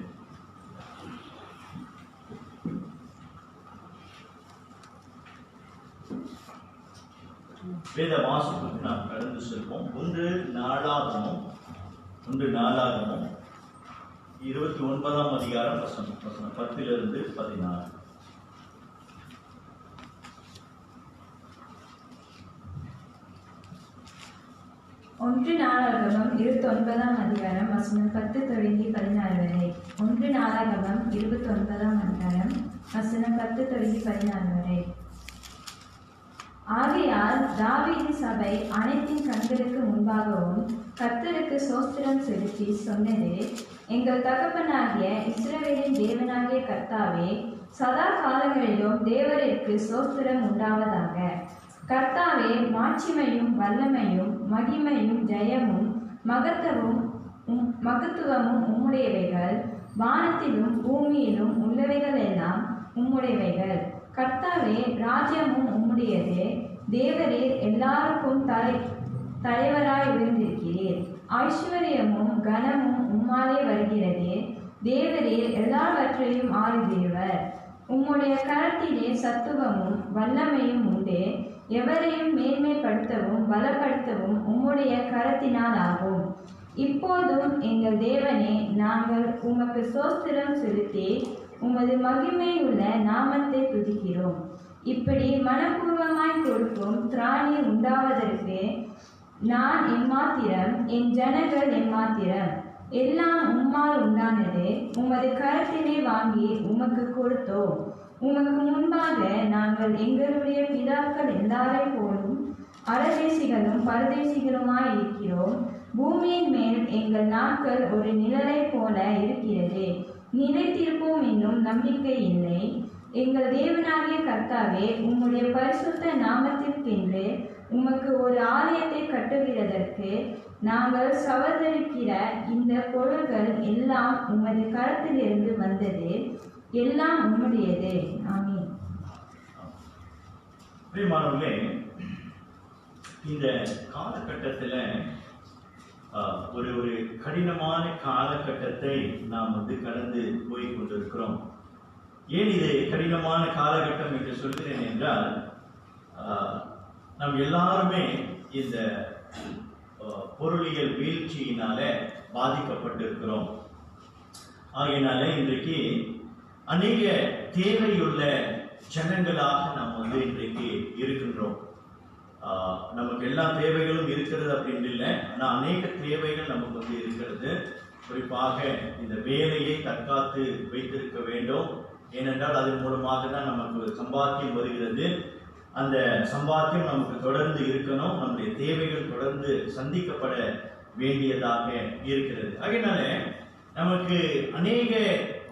வேத வாசிப்புக்கு நாம் கடந்து செல்வோம். 1 நாளாகமம் 29ஆம் அதிகாரம் வசனம் 10 to 16. 1 நாளாகமம் 29ஆம் அதிகாரம் வசனம் 10 தொடங்கி 14 வரை. 1 நாளாகமம் 29ஆம் அதிகாரம் வசனம் 10 தொடங்கி 14 வரை. ஆகையால் தாவீது சபை அனைத்தின் கண்களுக்கு முன்பாகவும் கர்த்தருக்கு ஸ்தோத்திரம் செலுத்தி சொன்னது, எங்கள் தகப்பனாகிய இஸ்ரவேலின் தேவனாகிய கர்த்தாவே, சதா காலங்களிலும் தேவருக்கு ஸ்தோத்திரம் உண்டாவதாக. கர்த்தாவே, மாட்சிமையும் வல்லமையும் மகிமையும் ஜெயமும் மகத்துவமும் உம்முடையவைகள். வானத்திலும் பூமியிலும் உள்ளவைகள் எல்லாம் உம்முடையவைகள். கர்த்தாவே, ராஜ்யமும் உம்முடையது. தேவரீர் எல்லாருக்கும் தலைவராய் இருந்திருக்கிறீர். ஐஸ்வர்யமும் கனமும் உம்மாலே வருகிறது. தேவரீர் எல்லாவற்றையும் ஆளுகிறவர். உம்முடைய கரத்திலே சத்துவமும் வல்லமையும் உண்டு. எவரையும் மேன்மைப்படுத்தவும் பலப்படுத்தவும் உம்முடைய கரத்தினால் ஆகும். இப்போதும் எங்கள் தேவனே, நாங்கள் உமக்கு ஸ்தோத்திரம் செலுத்தி உமது மகிமையுள்ள நாமத்தை துதிக்கிறோம். இப்படி மனப்பூர்வமாய் கொடுக்கும் திராணி உண்டாவதற்கு நான் எம்மாத்திரம், என் ஜனங்கள் எம்மாத்திரம். எல்லாம் உம்மால் உண்டானது. உமது கரத்திலே வாங்கி உமக்கு கொடுத்தோம். உமக்கு முன்பாக நாங்கள் எங்களுடைய பிதாக்கள் எல்லாரை போலும் அரதேசிகளும் பரதேசிகளுமாய் இருக்கிறோம். பூமியின் மேல் எங்கள் நாட்கள் ஒரு நிழலை போல இருக்கிறது. நிலைத்திருப்போம் என்னும் நம்பிக்கை இல்லை. எங்கள் தேவனாகிய கர்த்தாவே, உம்முடைய பரிசுத்த நாமத்திற்கென்று உமக்கு ஒரு ஆலயத்தை கட்டுகிறதற்கு நாங்கள் சவதரிக்கிற இந்த பொருள்கள் எல்லாம் உமது கரத்திலிருந்து வந்தது. எல்லாம் உம்முடையது. ஆமென். பிரியமானவர்களே, இந்த காலகட்டத்தில் ஒரு கடினமான காலகட்டத்தை நாம் கடந்து போய் கொண்டிருக்கிறோம். ஏன் இது கடினமான காலகட்டம் என்று சொல்கிறேன் என்றால், நாம் எல்லாருமே இந்த பொருளியல் வீழ்ச்சியினால பாதிக்கப்பட்டிருக்கிறோம். ஆகையினால இன்றைக்கு அநேக தேவையுள்ள ஜனங்களாக நாம் இன்றைக்கு இருக்கின்றோம். நமக்கு எல்லா தேவைகளும் இருக்கிறது அப்படின்னு இல்லை, ஆனால் அநேக தேவைகள் நமக்கு இருக்கிறது. குறிப்பாக இந்த வேலையை தற்காத்து வைத்திருக்க வேண்டும். ஏனென்றால் அதன் மூலமாக தான் நமக்கு சம்பாத்தியம் வருகிறது. அந்த சம்பாத்தியம் நமக்கு தொடர்ந்து இருக்கணும். நம்முடைய தேவைகள் தொடர்ந்து சந்திக்கப்பட வேண்டியதாக இருக்கிறது. அதனால நமக்கு அநேக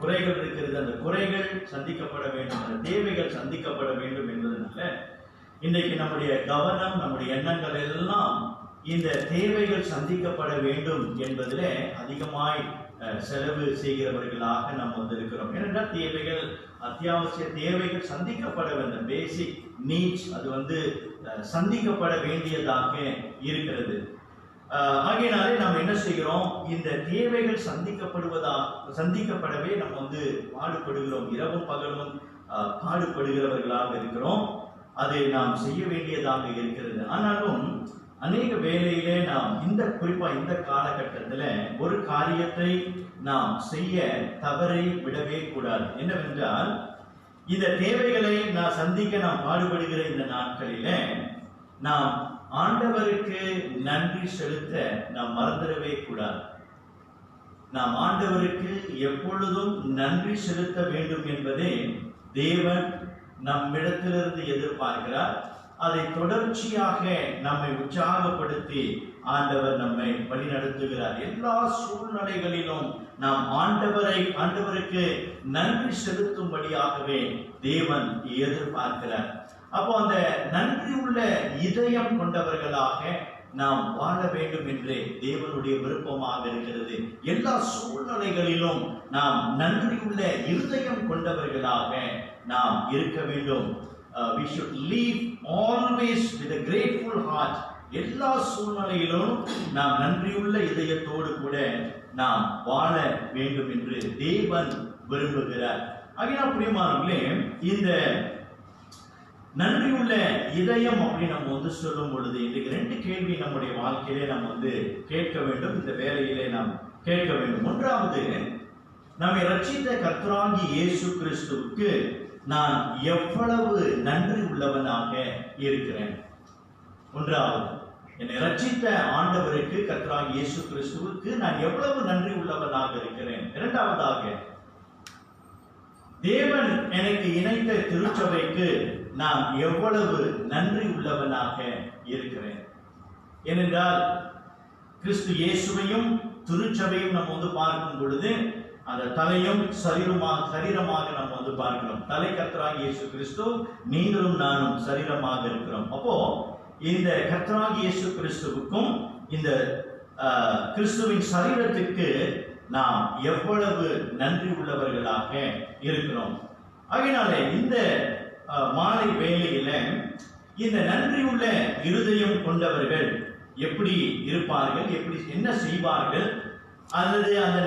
குறைகள் இருக்கிறது. அந்த குறைகள் சந்திக்கப்பட வேண்டும், அந்த தேவைகள் சந்திக்கப்பட வேண்டும் என்பதனால இன்றைக்கு நம்முடைய கவனம், நம்முடைய எண்ணங்கள் எல்லாம் இந்த தேவைகள் சந்திக்கப்பட வேண்டும் என்பதில் அதிகமாய் செலவு செய்கிறவர்களாக நாம் இருக்கிறோம். ஏனென்றால் தேவைகள், அத்தியாவசிய தேவைகள் சந்திக்கப்பட வேண்டும். பேசிக் நீட்ஸ் அது சந்திக்கப்பட வேண்டியதாக இருக்கிறது. ஆகையினாலே நாம் என்ன செய்கிறோம், இந்த தேவைகள் சந்திக்கப்படவே நம்ம பாடுபடுகிறோம். இரவும் பகலும் பாடுபடுகிறவர்களாக இருக்கிறோம். அதை நாம் செய்ய வேண்டியதாக இருக்கிறது. ஆனாலும் அநேக வேளையிலே நாம் குறிப்பா இந்த காலகட்டத்தில் ஒரு காரியத்தை நாம் செய்ய தவறை விடவே கூடாது. என்னவென்றால், இந்த தேவைகளை நான் சந்திக்க நாம் பாடுபடுகிற இந்த நாட்களில நாம் ஆண்டவருக்கு நன்றி செலுத்த நாம் மறந்துடவே கூடாது. நாம் ஆண்டவருக்கு எப்பொழுதும் நன்றி செலுத்த வேண்டும் என்பதே தேவன் நம்மிடத்திலிருந்து எதிர்பார்க்கிறார். அதை தொடர்ச்சியாக நம்மை உற்சாகப்படுத்தி ஆண்டவர் நம்மை வழிநடத்துகிறார். எல்லா சூழ்நிலைகளிலும் நாம் ஆண்டவருக்கு நன்றி செலுத்தும்படியாகவே தேவன் எதிர்பார்க்கிறார். அப்போ அந்த நன்றி உள்ள இதயம் கொண்டவர்களாக நாம் வாழ வேண்டும் என்று தேவனுடைய விருப்பமாக இருக்கிறது. எல்லா சூழ்நிலைகளிலும் நாம் நன்றியுள்ள இருதயம் கொண்டவர்களாக நாம் இருக்க வேண்டும். we should live always with a grateful heart. எல்லா சூழ்நிலையிலும் நாம் நன்றியுள்ள இதயத்தோடு கூட நாம் வாழ வேண்டும் என்று தேவன் விரும்புகிறார். ஆகையால் பிரியமானவர்களே, இந்த நன்றியுள்ள இதயம் அப்படின்னு நம்ம வந்து சொல்லும் பொழுது இன்றைக்கு 2 கேள்வி நம்முடைய வாழ்க்கையிலே நாம் வந்து கேட்க வேண்டும். இந்த வேலையிலே நாம் கேட்க வேண்டும். ஒன்றாவது, நம்மை ரட்சித்த கர்த்தராகிய இயேசு கிறிஸ்துவுக்கு நான் எவ்வளவு நன்றி உள்ளவனாக இருக்கிறேன். ஒன்றாவது, என்னை ரட்சித்த ஆண்டவருக்கு, கர்த்தராகிய இயேசு கிறிஸ்துவுக்கு நான் எவ்வளவு நன்றி உள்ளவனாக இருக்கிறேன். இரண்டாவதாக, தேவன் எனக்கு இணைத்த திருச்சபைக்கு நான் எவ்வளவு நன்றி உள்ளவனாக இருக்கிறேன். ஏனென்றால் கிறிஸ்து இயேசுவையும் திருச்சபையும் நம்ம வந்து பார்க்கும் பொழுது அந்த தலையும் சரீரமாக நம்ம வந்து பார்க்கிறோம். தலை கர்த்தராகிய இயேசு கிறிஸ்து, நீங்களும் நானும் சரீரமாக இருக்கிறோம். அப்போ இந்த கர்த்தராகிய இயேசு கிறிஸ்துவுக்கும் இந்த கிறிஸ்துவின் சரீரத்துக்கு நாம் எவ்வளவு நன்றி உள்ளவர்களாக இருக்கிறோம். ஆகையினாலே இந்த மாலை வேளையில இந்த நன்றியுள்ள இருதயம் கொண்டவர்கள் எப்படி இருப்பார்கள், எப்படி என்ன செய்வார்கள், அல்லது அந்த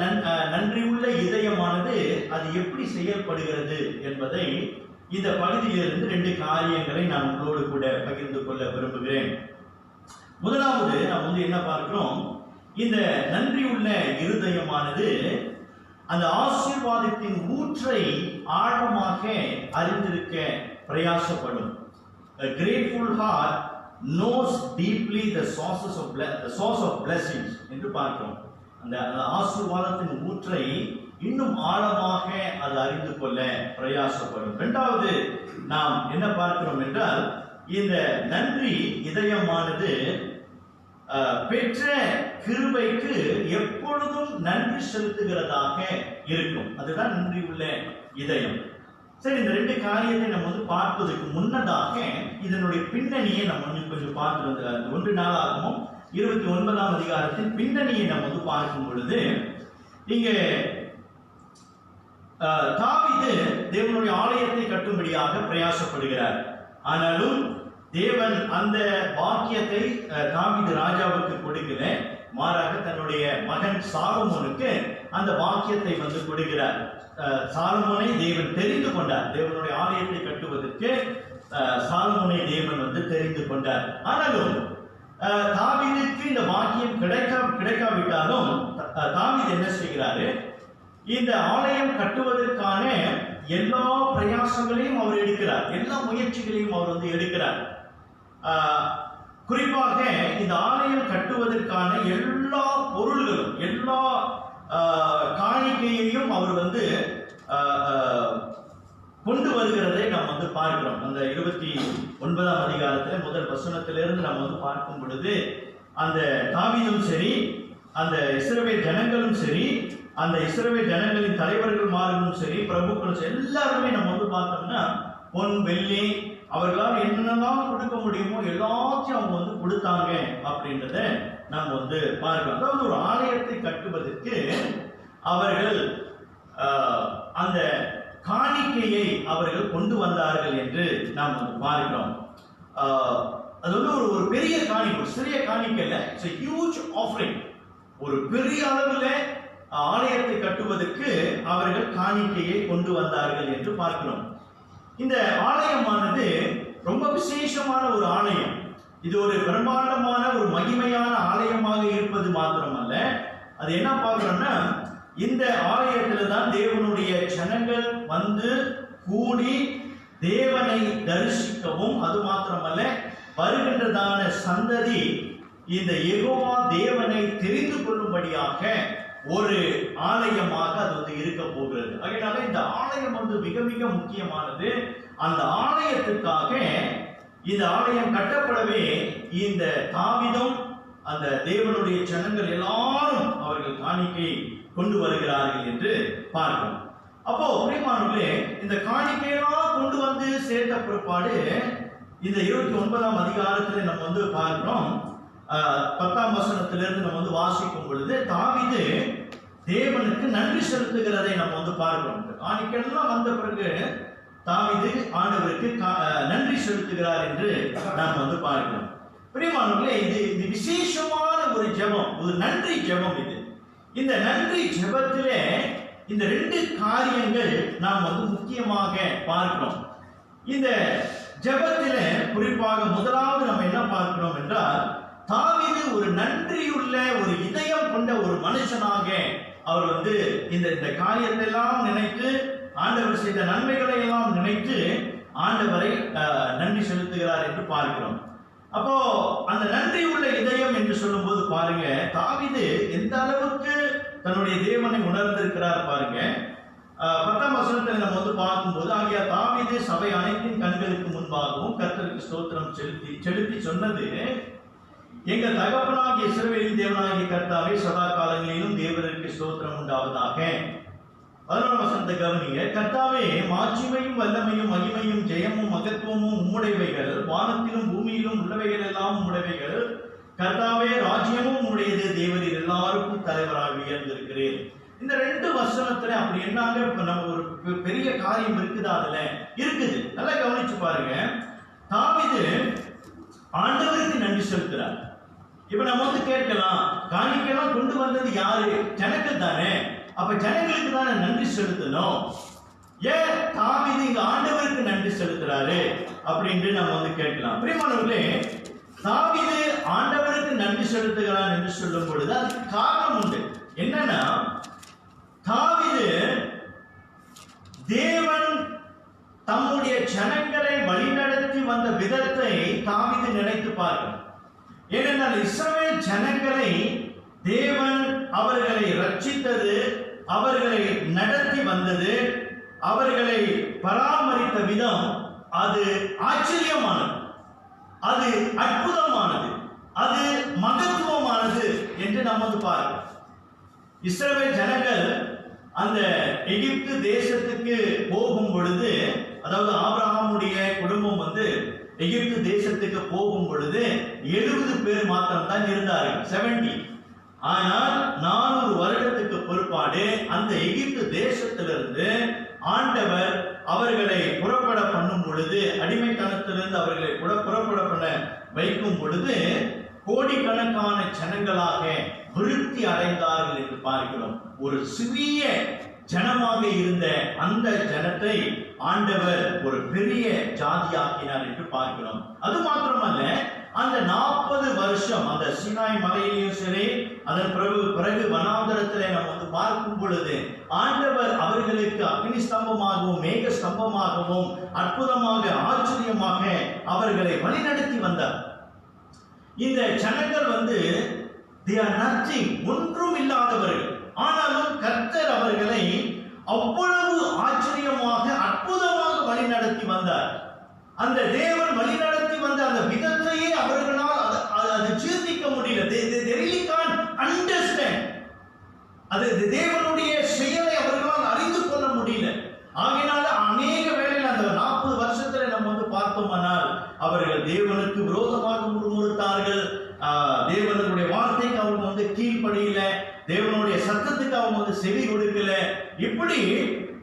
நன்றியுள்ள இதயமானது அது எப்படி செயல்படுகிறது என்பதை இந்த பகுதியிலிருந்து 2 காரியங்களை நான் உங்களோடு கூட பகிர்ந்து கொள்ள விரும்புகிறேன். முதலாவது நாம் வந்து என்ன பார்க்கிறோம், இந்த நன்றியுள்ள இருதயமானது அந்த ஆசீர்வாதத்தின் ஊற்றை ஆழமாக அறிந்திருக்க பிரயாசப்படும். A grateful heart knows deeply the source of blessings என்று பார்க்கிறோம். அந்த ஆசீர்வாதத்தின் ஊற்றை இன்னும் ஆழமாக அது அறிந்து கொள்ள பிரயாசப்படும். இரண்டாவது நாம் என்ன பார்க்கிறோம் என்றால், இந்த நன்றி இதயமானது பெற்ற கிருபைக்கு எப்பொழுதும் நன்றி செலுத்துகிறதாக இருக்கும். அதுதான் நன்றி உள்ள இதயம். சரி, இந்த 2 காரியத்தை நம்ம வந்து பார்ப்பதற்கு முன்னதாக இதனுடைய பின்னணியை நம்ம கொஞ்சம் பார்த்து 1 நாளாகவும் 29ஆம் அதிகாரத்தின் பின்னணியை நம்ம வந்து பார்க்கும் பொழுது, இங்கே தாவீது தேவனுடைய ஆலயத்தை கட்டும்படியாக பிரயாசப்படுகிறார். ஆனாலும் தேவன் அந்த பாக்கியத்தை தாவீது ராஜாவுக்கு கொடுக்கல, மாறாக தன்னுடைய மகன் சாலமோனுக்கு அந்த பாக்கியத்தை வந்து கொடுக்கிறார். சாலமோனை தேவன் தெரிந்து கொண்டார். தேவனுடைய ஆலயத்தை கட்டுவதற்கு சாலமோனை தேவன் வந்து தெரிந்து கொண்டார். ஆனாலும் தாவீதுக்கு இந்த பாக்கியம் கிடைக்காவிட்டாலும் தாவீது என்ன செய்கிறாரு, இந்த ஆலயம் கட்டுவதற்கான எல்லா பிரயாசங்களையும் அவர் எடுக்கிறார், எல்லா முயற்சிகளையும் அவர் வந்து எடுக்கிறார். குறிப்பாக இந்த ஆலயம் கட்டுவதற்கான எல்லா பொருள்களும், எல்லா காணிக்கையையும் அவர் வந்து கொண்டு வருகிறதை நாம் வந்து பார்க்கிறோம். அந்த 29ஆம் அதிகாரத்தில் முதல் வசனத்திலிருந்து நாம் வந்து பார்க்கும் பொழுது, அந்த தாவீதும் சரி, அந்த இஸ்ரவேல் ஜனங்களும் சரி, அந்த இஸ்ரவேல் ஜனங்களின் தலைவர்கள் மார்களும் சரி, பிரபுக்களும் சரி, எல்லாருமே நம்ம வந்து பார்த்தோம்னா பொன் வெள்ளி அவர்களால் என்னென்னலாம் கொடுக்க முடியுமோ எல்லாத்தையும் அவங்க வந்து கொடுத்தாங்க அப்படின்றத நாம் வந்து பார்க்கிறோம். அதாவது ஒரு ஆலயத்தை கட்டுவதற்கு அவர்கள் அந்த காணிக்கையை அவர்கள் கொண்டு வந்தார்கள் என்று நாம் வந்து பார்க்கிறோம். அது வந்து ஒரு பெரிய காணிக்கை, சிறிய காணிக்கை இல்லை, இட்ஸ் a huge offering. ஒரு பெரிய அளவில் ஆலயத்தை கட்டுவதற்கு அவர்கள் காணிக்கையை கொண்டு வந்தார்கள் என்று பார்க்கிறோம். இந்த ஆலயமானது ரொம்ப விசேஷமான ஒரு ஆலயம். இது ஒரு பிரம்மாண்டமான ஒரு மகிமையான ஆலயமாக இருப்பது மாத்திரமல்ல, அது என்ன பார்க்கிறோம்னா, இந்த ஆலயத்தில் தான் தேவனுடைய ஜனங்கள் வந்து கூடி தேவனை தரிசிக்கவும், அது மாத்திரமல்ல வருகின்றதான சந்ததி இந்த யெகோவா தேவனை தெரிந்து கொள்ளும்படியாக ஒரு ஆலயமாக அது வந்து இருக்க போகிறது. அதனால இந்த ஆலயம் வந்து மிக மிக முக்கியமானது. அந்த ஆலயத்துக்காக இந்த ஆலயம் கட்டப்படவே இந்த தாவீதும் அந்த தேவனுடைய ஜனங்கள் எல்லாரும் அவர்கள் காணிக்கை கொண்டு வருகிறார்கள் என்று பார்க்கிறோம். அப்போ பிரியமானவர்களே, இந்த காணிக்கையெல்லாம் கொண்டு வந்து சேர்த்த பிற்பாடு இந்த 29ஆம் அதிகாரத்தில் நம்ம வந்து பார்க்கிறோம். 10ஆம் வசனத்திலிருந்து நம்ம வந்து வாசிக்கும் பொழுது தாவீது தேவனுக்கு நன்றி செலுத்துகிறதை நம்ம வந்து பார்க்கிறோம். காணிக்கையெல்லாம் வந்த பிறகு தாவீது ஆண்டவருக்கு நன்றி செலுத்துகிறார் என்று நாம் வந்து பார்க்கிறோம். பிரியமானவர்களே, இது விசேஷமான ஒரு ஜெபம், ஒரு நன்றி ஜெபம். இந்த நன்றி ஜெபத்திலே இந்த 2 காரியங்கள் நாம் வந்து முக்கியமாக பார்க்கிறோம். இந்த ஜெபத்திலே குறிப்பாக முதலாவது நம்ம என்ன பார்க்கிறோம் என்றால், தாவீது ஒரு நன்றியுள்ள ஒரு இதயம் கொண்ட ஒரு மனுஷனாக அவர் வந்து இந்த காரியத்தை எல்லாம் நினைத்து, ஆண்டவர் செய்த நன்மைகளை எல்லாம் நினைத்து ஆண்டவரை நன்றி செலுத்துகிறார் என்று பார்க்கிறோம். அப்போ அந்த நன்றி உள்ள இதயம் என்று சொல்லும் போது பாருங்க, தாவீது எந்த அளவுக்கு தன்னுடைய தேவனை உணர்ந்திருக்கிறார் பாருங்க. 10ஆம் வசனத்தில் நம்ம வந்து பார்க்கும்போது, ஆகிய தாவீது சபை அனைத்தின் கண்களுக்கு முன்பாகவும் கர்த்தருக்கு ஸ்தோத்திரம் செலுத்தி சொன்னது, எங்க தகப்பனாகிய இஸ்ரவேலின் தேவனாகிய கர்த்தாவே சதா காலங்களிலும் தேவருக்கு ஸ்தோத்திரம் உண்டாவதாக. 11ஆம் வசனத்தை கவனிங்க. கர்த்தாவே, மாட்சிமையும் வல்லமையும் மகிமையும் ஜெயமும் மகத்துவமும் உம்முடையவைகள், வானத்திலும் பூமியிலும் உள்ளவைகள் எல்லாம் உம்முடையவைகள். கர்த்தாவே, ராஜ்யமும் உம்முடையது, தேவரீர் எல்லாருக்கும் தலைவராக உயர்ந்திருக்கிறேன். இந்த 2 வசனத்துல அப்படி என்னாங்க நம்ம ஒரு பெரிய காரியம் இருக்குது, அதுல இருக்குது. நல்லா கவனிச்சு பாருங்க. தாவீது ஆண்டவருக்கு நன்றி செலுத்துறார். இப்ப நம்ம வந்து கேட்கலாம், காணிக்கையெல்லாம் கொண்டு வந்தது யாரு? ஜனங்கள் தானே. அப்ப ஜனங்களுக்கு தானே நன்றி செலுத்தணும். ஏன் தாவீது இங்க ஆண்டவருக்கு நன்றி செலுத்துறாரு அப்படின்னு நம்ம வந்து கேட்கலாம். பிரியமானவர்களே, தாவீது ஆண்டவருக்கு நன்றி செலுத்துகிறான் என்று சொல்லும் பொழுது அதுக்கு காரணம் உண்டு. என்னன்னா, தாவீது தேவன் தம்முடைய ஜனங்களை வழிநடத்தி வந்த விதத்தை தாவீது நினைத்து பார்க்கிறார். ஏனென்றால் இஸ்ரவேல் ஜனங்களை தேவன் அவர்களை ரட்சித்தது, அவர்களை நடத்தி வந்தது, அவர்களை பராமரித்த விதம் அது ஆச்சரியமானது, அது அற்புதமானது, அது மகத்துவமானது என்று நாம் வந்து பார்க்கிறோம். இஸ்ரவேல் ஜனங்கள் அந்த எகிப்து தேசத்துக்கு போகும் பொழுது, அதாவது ஆபிரகாமுடைய குடும்பம் வந்து எகிப்து தேசத்துக்கு போகும் பொழுது 70 பேர் மாத்திரம் தான் இருந்தார்கள், 70. ஆனால் 400 வருடத்துக்கு பிற்பாடு அந்த எகிப்து தேசத்திலிருந்து ஆண்டவர் அவர்களை புறப்பட பண்ணும் பொழுது, அடிமைத்தனத்திலிருந்து அவர்களை புறப்பட பண்ண வைக்கும் பொழுது கோடிக்கணக்கான ஜனங்களாக விருத்தி அடைந்தார்கள் என்று பார்க்கிறோம். ஒரு சிறிய ஜனமாக இருந்த அந்த ஜனத்தை ஆண்டவர் ஒரு பெரிய ஜாதியாக்கினார் என்று பார்க்கிறோம். அது மாத்திரமல்ல, அந்த 40 வருஷம் அந்த சீனாய் மலையிலையும் சரி, அதன் பிறகு வனாந்தரத்திலே நம்ம வந்து பார்க்கும் பொழுது ஆண்டவர் அவர்களுக்கு அக்னி ஸ்தம்பமாகவும் மேக ஸ்தம்பமாகவும் அற்புதமாக ஆச்சரியமாக அவர்களை வழிநடத்தி வந்தார். இந்த ஜனங்கள் வந்து they are nothing, ஒன்றும் இல்லாதவர்கள். ஆனாலும் கர்த்தர் அவர்களை அவ்வளவு ஆச்சரியமாக அற்புதமாக வழிநடத்தி வந்தார். அந்த தேவன் வழிநடத்தி வந்த அந்த விதத்தையே அவர்களால் அதை ஜீர்ணிக்க முடியல. they really can't understand. அது தேவனுடைய செயலை அவர்களால் அறிந்து கொள்ள முடியல. ஆகையினால அநேக வேளையில் அந்த 40 வருஷத்துல நம்ம வந்து பார்த்தோமானால் அவர்கள் தேவனுக்கு விரோதமாக முறுமுறுத்தார்கள். தேவனுடைய வார்த்தைக்கு அவங்க வந்து கீழ்ப்படியல, தேவனுடைய சத்தத்துக்கு அவங்க வந்து செவி கொடுக்கல. இப்படி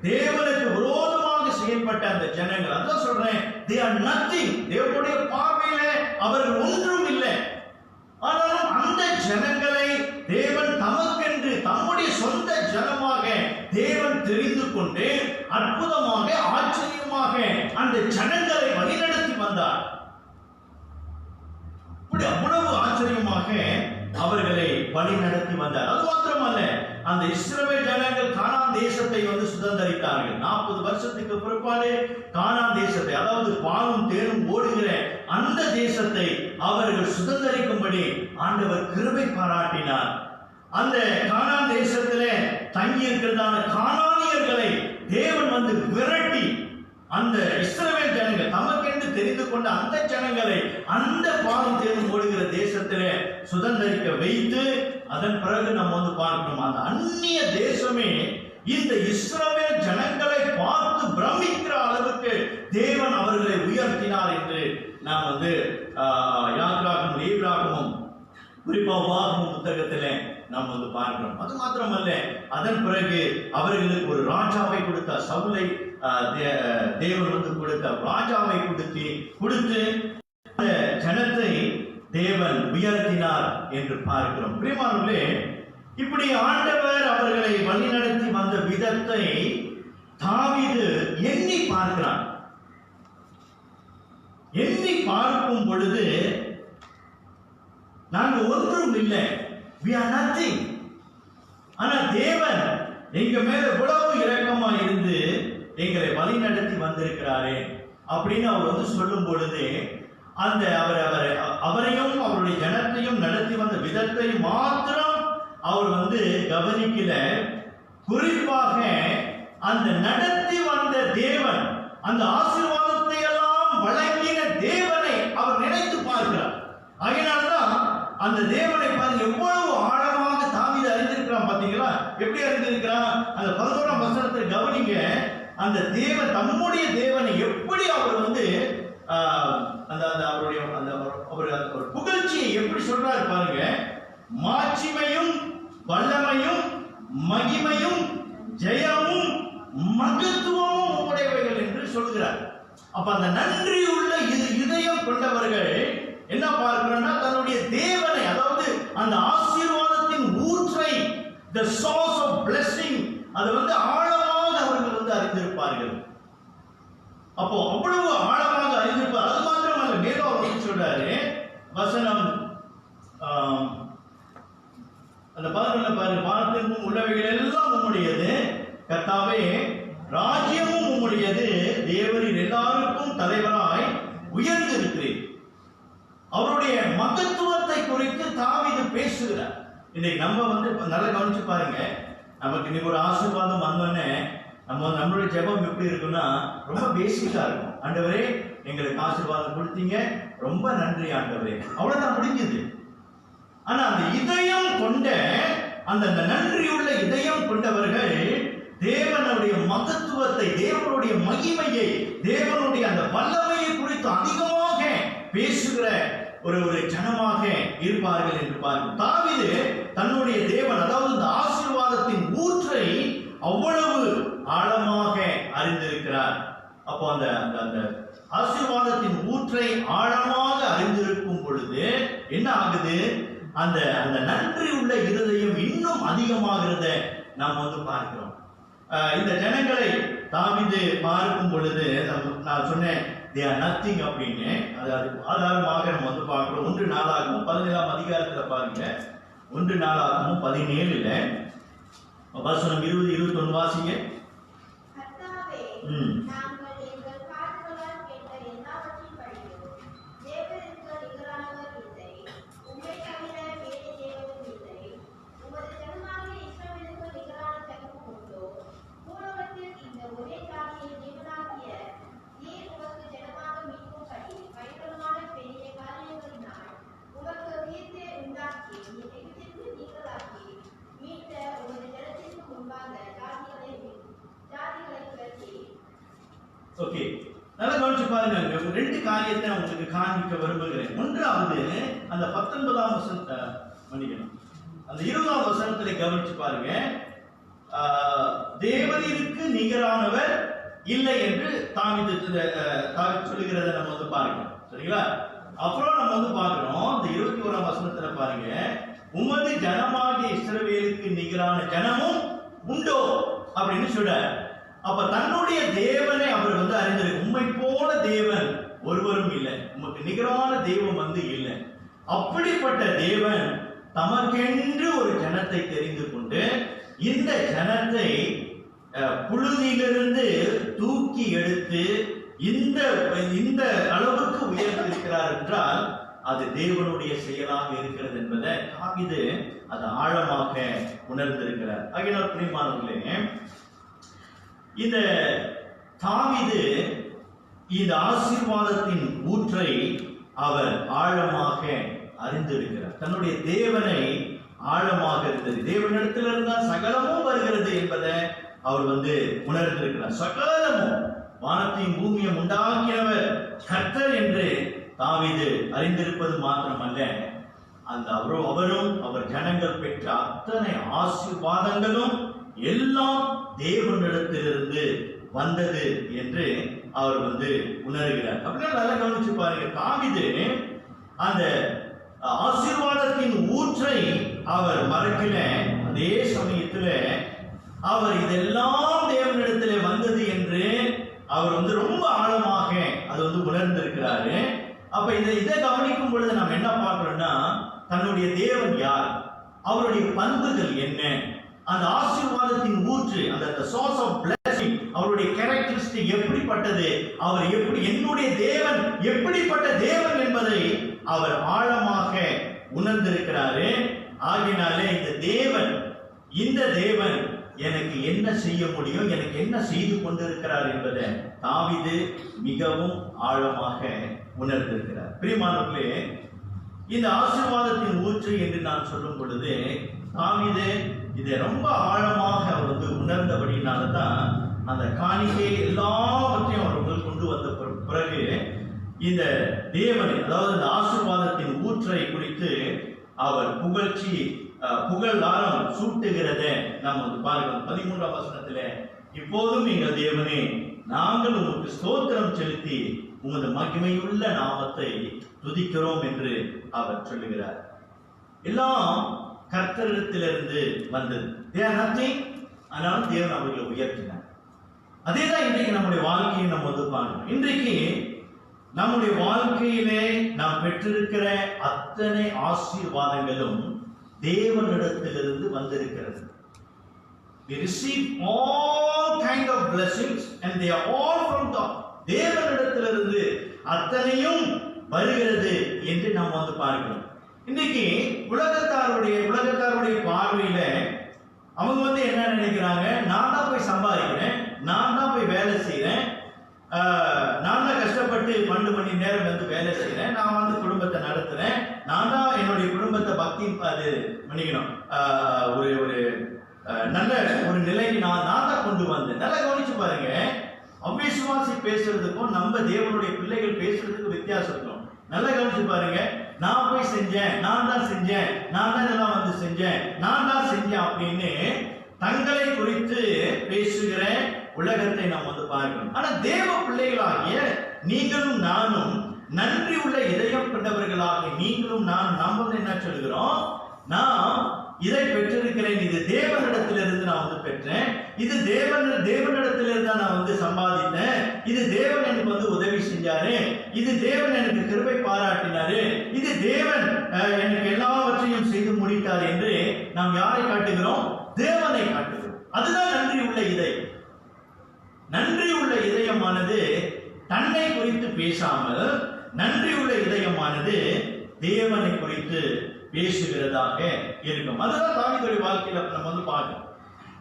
தேவனுக்கு விரோதமாக செயல்பட்ட அந்த ஜனங்கள், அதான் சொல்றேன், they are nothing. தேவனுடைய பார்வையில அவர்கள் ஒன்றும் இல்லை. ஆனாலும் அந்த ஜனங்களை தேவன் தமக்கென்று தம்முடைய சொந்த ஜனமாக தேவன் தெரிந்து கொண்டு அற்புதமாக ஆச்சரியமாக அந்த ஜனங்களை வழிநடத்தி வந்தார். அவ்வளவு ஆச்சரியமாக அவர்களை வழி நடத்தி வந்தார். அது மாத்திரமல்ல, அந்த இஸ்ரவேல் ஜனங்கள் கானான் தேசத்தை வந்து சுதந்தரித்தார்கள். 40 வருஷத்துக்கு பிற்பாடு கானான் தேசத்தை, அதாவது பாலும் தேனும் ஓடுகிற அந்த தேசத்தை அவர்கள் சுதந்தரிக்கும்படி ஆண்டவர் கிருபை பாராட்டினார். அந்த கானான் தேசத்திலே தங்கி இருக்கிறதான கானானியர்களை தேவன் வந்து விரட்டி அந்த இஸ்ரவேல் ஜனங்கள் தமக்கென்று தெரிந்து கொண்ட அந்த ஜனங்களை அந்த பாலும் தேனும் ஓடுகிற தேசத்திலே சுதந்தரிக்க வைத்து, அதன் பிறகு நம்ம வந்து பார்க்கணும், அந்த அந்நிய தேசமே இந்த இஸ்ரவேல் ஜனங்களை பார்த்து பிரமிக்கிற அளவுக்கு தேவன் அவர்களை உயர்த்தினார் என்று நாம் வந்து யாத்ராகமும் லேவியராகமும் குறிப்பாகவும் புத்தகத்திலே நாம் வந்து பார்க்கிறோம். அது மாத்திரமல்ல, அதன் பிறகு அவர்களுக்கு ஒரு ராஜாவை கொடுத்தார். சவுலை தேவன் வந்து கொடுத்த ராஜாவை கொடுத்து அந்த ஜனத்தை தேவன் உயர்த்தினார் என்று பார்க்கிறோம். பிரியமானவர்களே, இப்படி ஆண்டவர் அவர்களை வழிநடத்தி வந்த விதத்தை தாவீது எண்ணி பார்க்கிறான். எண்ணி பார்க்கும் பொழுது நாங்கள் ஒன்றும் இல்லை, we are nothing. ஆனா தேவன் எங்க மேல இவ்வளவு இரக்கமா இருந்து எங்களை வழி நடத்தி வந்திருக்கிறாரே அப்படின்னு அவர் வந்து சொல்லும் பொழுது அந்த அவரையும் அவருடைய ஜனத்தையும் நடத்தி வந்த விதத்தை மாத்திரம் அவர் வந்து கவனிக்கல. குறிப்பாக அந்த நடத்தி வந்த தேவன், அந்த ஆசீர்வாதத்தை எல்லாம் வழங்கின தேவனை அவர் நினைத்து பார்க்கிறார். அதனால்தான் அந்த தேவனை பாருங்க எவ்வளவு ஆழமாக தாவீது அறிந்திருக்கிறான். பாத்தீங்களா எப்படி அறிந்திருக்கிறான்? அந்த 11ஆம் வசனத்தை கவனிங்க. அந்த தேவன், தம்முடைய தேவனை எப்படி அவர் வந்து அவருடைய புகழ்ச்சியை எப்படி சொல்றாரு பாருங்க. மாட்சிமையும் வல்லமையும் மகிமையும் ஜெயமும் மகத்துவமும் உடையவைகள் என்று சொல்கிறார். அப்ப அந்த நன்றி உள்ள இதயம் கொண்டவர்கள் என்ன பார்க்கிறோம்னா, தன்னுடைய தேவனை, அதாவது அந்த ஆசீர்வாதத்தின் ஊற்றை, the source of blessing, அது வந்து ஆழமாக அவர்கள் வந்து அறிந்திருப்பார்கள். அப்போ அவ்வளவு ஆழமாக அறிந்திருப்பார். அது மாத்திரம் அல்ல, மேலும் அவர் சொல்றாரு வசனம் அந்த 11 பாருங்க, வானத்திற்கும் உள்ளவைகள் எல்லாம் உம்முடையது கர்த்தாவே, ராஜ்யமும் உம்முடையது, தேவரின் எல்லாருக்கும் தலைவராய் உயர்ந்திருக்கிறேன். அவருடைய மகத்துவத்தை குறித்து தாவீது பேசுகிறார். இன்னைக்கு நம்ம வந்து நல்லா கவனிச்சு பாருங்க. நமக்கு இன்னைக்கு ஒரு ஆசீர்வாதம் வந்தோடனே நம்மளுடைய ஜெபம் எப்படி இருக்குன்னா ரொம்ப பேசிக்கா இருக்கும். ஆண்டவரே எங்களுக்கு ஆசீர்வாதம் கொடுத்தீங்க, ரொம்ப நன்றி ஆண்டவரே, அவ்வளவுதான் முடிஞ்சது. ஆனா அந்த இதயம் கொண்ட அந்த நன்றியுள்ள இதயம் கொண்டவர்கள் தேவனுடைய மகத்துவத்தை, தேவனுடைய மகிமையை, தேவனுடைய அந்த வல்லமையை குறித்து அதிகமாக பேசுகிற ஒரு ஜனமாக இருப்பார்கள் என்று பார்க்கும். தாவீது தன்னுடைய தேவன், அதாவது இந்த ஆசீர்வாதத்தின் ஊற்றை அவ்வளவு ஆழமாக அறிந்திருக்கிறார். அப்போ அந்த அந்த ஆசீர்வாதத்தின் ஊற்றை ஆழமாக அறிந்திருக்கும் பொழுது என்ன ஆகுது? அந்த அந்த நன்றி உள்ள இருதயம் இன்னும் அதிகமாகிறத நாம் வந்து பார்க்கிறோம். இந்த ஜனங்களை தாவீது பார்க்கும் பொழுது நான் சொன்னேன் they are nothing அப்படின்னு. அது ஆதாரமாக நம்ம வந்து பார்க்கிறோம். 1 நாளாகமும் 17ஆம் அதிகாரத்துல பாருங்க. 1 நாளாகமும் 17ல வசனம் 20, 21 வாசிங்க. ஓகே, நல்லா கவனிச்சு பாருங்க. 2 காரியத்தை நான் உங்களுக்கு காண்பிக்க விரும்புகிறேன். ஒன்றாவது அந்த 19ஆம் வசனத்தை மன்னிக்கணும், அந்த 20ஆம் வசனத்திலே கவனிச்சு பாருங்க. தேவனிற்கு நிகரானவர் இல்லை என்று தாவீது சொல்லுகிறத நம்ம வந்து பார்க்கிறோம். சரிங்களா? அப்புறம் நம்ம வந்து பார்க்கிறோம் இந்த 21ஆம் வசனத்துல பாருங்க, உமது ஜனமாகிய இஸ்ரவேலுக்கு நிகரான ஜனமும் உண்டோ அப்படின்னு சொல்றார். அப்ப தன்னுடைய தேவனை அவர் வந்து அறிந்திருக்கு. உம்மை போல தேவன் ஒருவரும் இல்லை, உமக்கு நிகரான தெய்வம் வந்து இல்லை. அப்படிப்பட்ட தேவன் தமக்கென்று ஒரு ஜனத்தை தெரிந்து கொண்டு இந்த ஜனத்தை புழுதியிலிருந்து தூக்கி எடுத்து இந்த அளவுக்கு உயர்த்திருக்கிறார் என்றால் அது தேவனுடைய செயலாக இருக்கிறது என்பதை தாவீது அது ஆழமாக உணர்ந்திருக்கிறார். ஆகையால் பிரியமானவர்களே, இந்த தாவீது இந்த ஆசீர்வாதத்தின் ஊற்றை அவர் ஆழமாக அறிந்திருக்கிறார். தன்னுடைய தேவனை ஆழமாக இருந்தது, தேவனிடத்தில் இருந்தால் சகலமும் வருகிறது என்பதை அவர் வந்து உணர்ந்திருக்கிறார். சகலமும், வானத்தையும் பூமியும் உண்டாக்கியவர் கர்த்தர் என்று தாவீது அறிந்திருப்பது மாத்திரமல்ல, அந்த அவரும் அவர் ஜனங்கள் பெற்ற அத்தனை ஆசீர்வாதங்களும் எல்லாம் தேவனிடத்திலிருந்து வந்தது என்று அவர் உணர்கிறார். அப்படின்னா நல்லா கவனிச்சு பாருங்க, தாவீது அந்த ஆசீர்வாதத்தின் ஊற்றை அவர் மறக்கல. அதே சமயத்துல அவர் இதெல்லாம் தேவனிடத்திலே வந்தது என்று அவர் ரொம்ப ஆழமாக அது உணர்ந்திருக்கிறாரு. அப்ப இதை கவனிக்கும் பொழுது நாம் என்ன பார்க்கிறோம்னா, தன்னுடைய தேவன் யார், அவருடைய பண்புகள் என்ன, அந்த ஆசீர்வாதத்தின் ஊற்று, அந்த சோர்ஸ் ஆஃப் பிளஸிங், அவருடைய கேரக்டரிஸ்டிக் எப்படிப்பட்டது, அவர் எப்படி, என்னுடைய தேவன் எப்படிப்பட்ட தேவன் என்பதை அவர் ஆழமாக உணர்ந்திருக்கிறாரு. ஆகினாலே இந்த தேவன் எனக்கு என்ன செய்ய முடியும், எனக்கு என்ன செய்து கொண்டிருக்கிறார் என்பதை தாவீது மிகவும் ஆழமாக உணர்ந்திருக்கிறார். பிரியமானவர்களே, இந்த ஆசீர்வாதத்தின் ஊற்று என்று நான் சொல்லும் பொழுது தாவீது இதை ரொம்ப ஆழமாக அவர் உணர்ந்தபடினால்தான் அந்த காணிக்கை எல்லாவற்றையும் அவர் கொண்டு வந்த பிறகு இந்த தேவனை, அதாவது இந்த ஆசீர்வாதத்தின் ஊற்றை குறித்து அவர் புகழாரம் சூட்டுகிறத நாம் பார்க்கிறோம். 13ஆம் வசனத்திலே, இப்போதும் எங்கள் தேவனே, நாங்கள் உமக்கு ஸ்தோத்திரம் செலுத்தி உமது மகிமையுள்ள நாமத்தை துதிக்கிறோம் என்று அவர் சொல்லுகிறார். எல்லாம் கர்த்தரிடத்திலிருந்து வந்தது. ஆனால் தேவன் அவர்களை உயர்த்தினார். அதேதான் இன்றைக்கு நம்முடைய வாழ்க்கையை நம்ம பார்க்கணும். இன்றைக்கு நம்முடைய வாழ்க்கையிலே நாம் பெற்றிருக்கிற அத்தனை ஆசீர்வாதங்களும் தேவனிடத்திலிருந்து வந்திருக்கிறது. We receive all kind of blessings and they are all from God. தேவனிடத்திலிருந்து அத்தனையும் வருகிறது என்று நாம் பார்க்கிறோம். இன்னைக்கு உலகத்தாருடைய பார்வையில அவங்க என்ன நினைக்கிறாங்க, நான் தான் போய் சம்பாதிக்கிறேன், நான் தான் போய் வேலை செய்யறேன், நான் தான் கஷ்டப்பட்டு 12 மணி நேரம் வேலை செய்யறேன், நான் குடும்பத்தை நடத்துறேன், நான் தான் என்னுடைய குடும்பத்தை பக்தி பண்ணிக்கணும், ஒரு நல்ல ஒரு நிலைக்கு நான் தான் கொண்டு வந்தேன். நல்லா கவனிச்சு பாருங்க, அவிசுவாசி பேசுறதுக்கும் நம்ம தேவனுடைய பிள்ளைகள் பேசுறதுக்கு வித்தியாசம் இருக்கும். நல்லா கவனிச்சு பாருங்க, நான் போய் செஞ்சேன், நான் தான் செஞ்சேன், நான் தான் இதெல்லாம் செஞ்சேன், நான் தான் செஞ்சேன் அப்படின்னு தங்களை குறித்து பேசுகிற உலகத்தை நாம் பார்க்கணும். ஆனா தேவ பிள்ளைகளாகிய நீங்களும் நானும், நன்றி உள்ள இதயம் கொண்டவர்களாகிய நீங்களும் நாம் என்ன சொல்கிறோம், நான் இதை பெற்றிருக்கிறேன், இது தேவனிடத்திலிருந்து நான் பெற்றேன், இது தேவனிடத்திலிருந்து நான் சம்பாதித்தேன், இது தேவன் எனக்கு உதவி செஞ்சாரு, இது தேவன் எனக்கு கிருபை பாராட்டினாரு, இது தேவன் எனக்கு எல்லாவற்றையும் செய்து முடித்தார் என்று நாம் யாரை காட்டுகிறோம்? தேவனை காட்டுகிறோம். அதுதான் நன்றி உள்ள இதயம். நன்றி உள்ள இதயமானது தன்னை குறித்து பேசாமல், நன்றி உள்ள இதயமானது தேவனை குறித்து பேசுகிறதாக இருக்கும். அதுதான் தாவீதுடைய வாழ்க்கையில நம்ம பார்க்கிறோம்.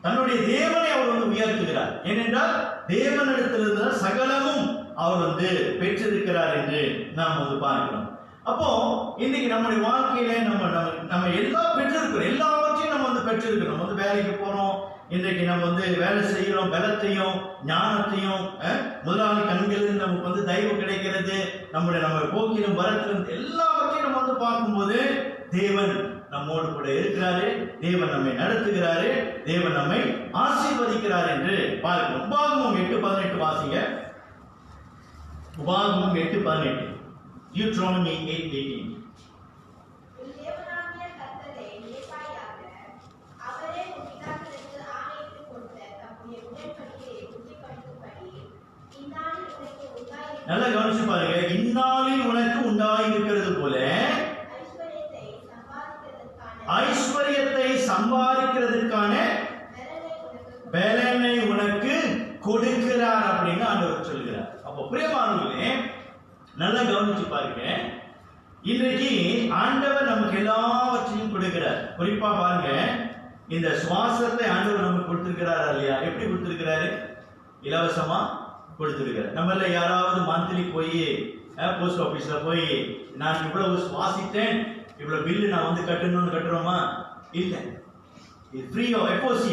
தன்னுடைய தேவனை அவர் உயர்த்துகிறார். ஏனென்றால் தேவனிடத்திலிருந்து சகலமும் அவர் பெற்றிருக்கிறார் என்று நாம் பார்க்கிறோம். அப்போ இன்னைக்கு நம்முடைய வாழ்க்கையில நம்ம எல்லாம் பெற்றிருக்கிறோம், எல்லாவற்றையும் நம்ம பெற்றிருக்கிறோம். வேலைக்கு போறோம், இன்றைக்கு நம்ம வேலை செய்யறோம், பலத்தையும் ஞானத்தையும், முதலாளி கண்களில் நமக்கு தயவு கிடைக்கிறது, நம்ம போக்கிலும் வரத்திலும் எல்லாவற்றையும் நம்ம பார்க்கும்போது தேவன் நம்மோடு கூட இருக்கிறாரு, தேவன் நம்மை நடத்துகிறாரு, தேவன் நம்மை ஆசீர்வதிக்கிறார் என்று பார்க்கிறோம். உபாகமம் 8:18 வாசிங்க. உபாகமம் 8:18. Deuteronomy 8:18. நல்லா கவனிச்சு பாருங்க, இந்நாளில் உனக்கு உண்டாயிருக்கிறது போல ஐஸ்வர்யத்தை சம்பாதிக்கிறதுக்கான பலனை உனக்கு கொடுக்கிறார் அப்படின்னு ஆண்டவர் சொல்கிறார். அப்போ பிரியமானவர்களே, நல்லா கவனிச்சு பாருங்க, இன்றைக்கு ஆண்டவர் நமக்கு எல்லாவற்றையும் கொடுக்கிறார். குறிப்பா பாருங்க, இந்த சுவாசத்தை ஆண்டவர் நமக்கு கொடுத்திருக்கிறாரா இல்லையா? எப்படி கொடுத்திருக்கிறாரு? இலவசமா கொடுத்திருக்கிறார். நம்மள யாராவது மந்த்லி போய் போஸ்ட் ஆபீஸ்ல போய் நான் இவ்வளவு சுவாசித்தேன், இவ்வளவு பில்லு நான் கட்டணும்னு கட்டுறோமா? இல்ல, இது ஃப்ரீ ஆஃப் எஃப்ஓசி.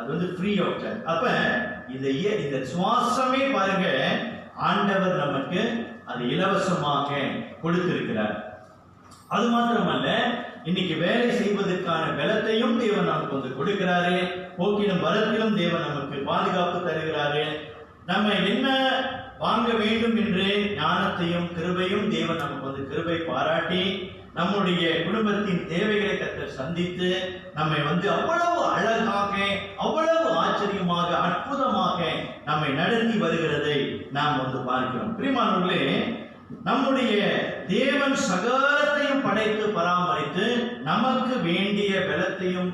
அது ஃப்ரீ ஆஃப் சார்ஜ். அப்ப இந்த சுவாசமே பாருங்க, ஆண்டவர் நமக்கு அது இலவசமாக கொடுத்திருக்கிறார். அது மாத்திரமல்ல, இன்னைக்கு வேலை செய்வதற்கான பலத்தையும் தேவன் நமக்கு வந்து கொடுக்கிறாரு. போக்கிலும் வரத்திலும் தேவன் நமக்கு பாதுகாப்பு தருகிறாரு. நம்ம என்ன வாங்க வேண்டும் என்று ஞானத்தையும் கிருபையும் தேவன் நமக்கு வந்து கிருபை பாராட்டி நம்முடைய குடும்பத்தின் தேவைகளை கர்த்தர் சந்தித்து நம்மை வந்து அவ்வளவு அழகாக, அவ்வளவு ஆச்சரியமாக, அற்புதமாக நம்மை நடத்தி வருகிறதை நாம் வந்து பார்க்கிறோம். பிரியமானவர்களே, நம்முடைய தேவன் சகலத்தையும் படைத்து பராமரித்து நமக்கு வேண்டிய பலத்தையும்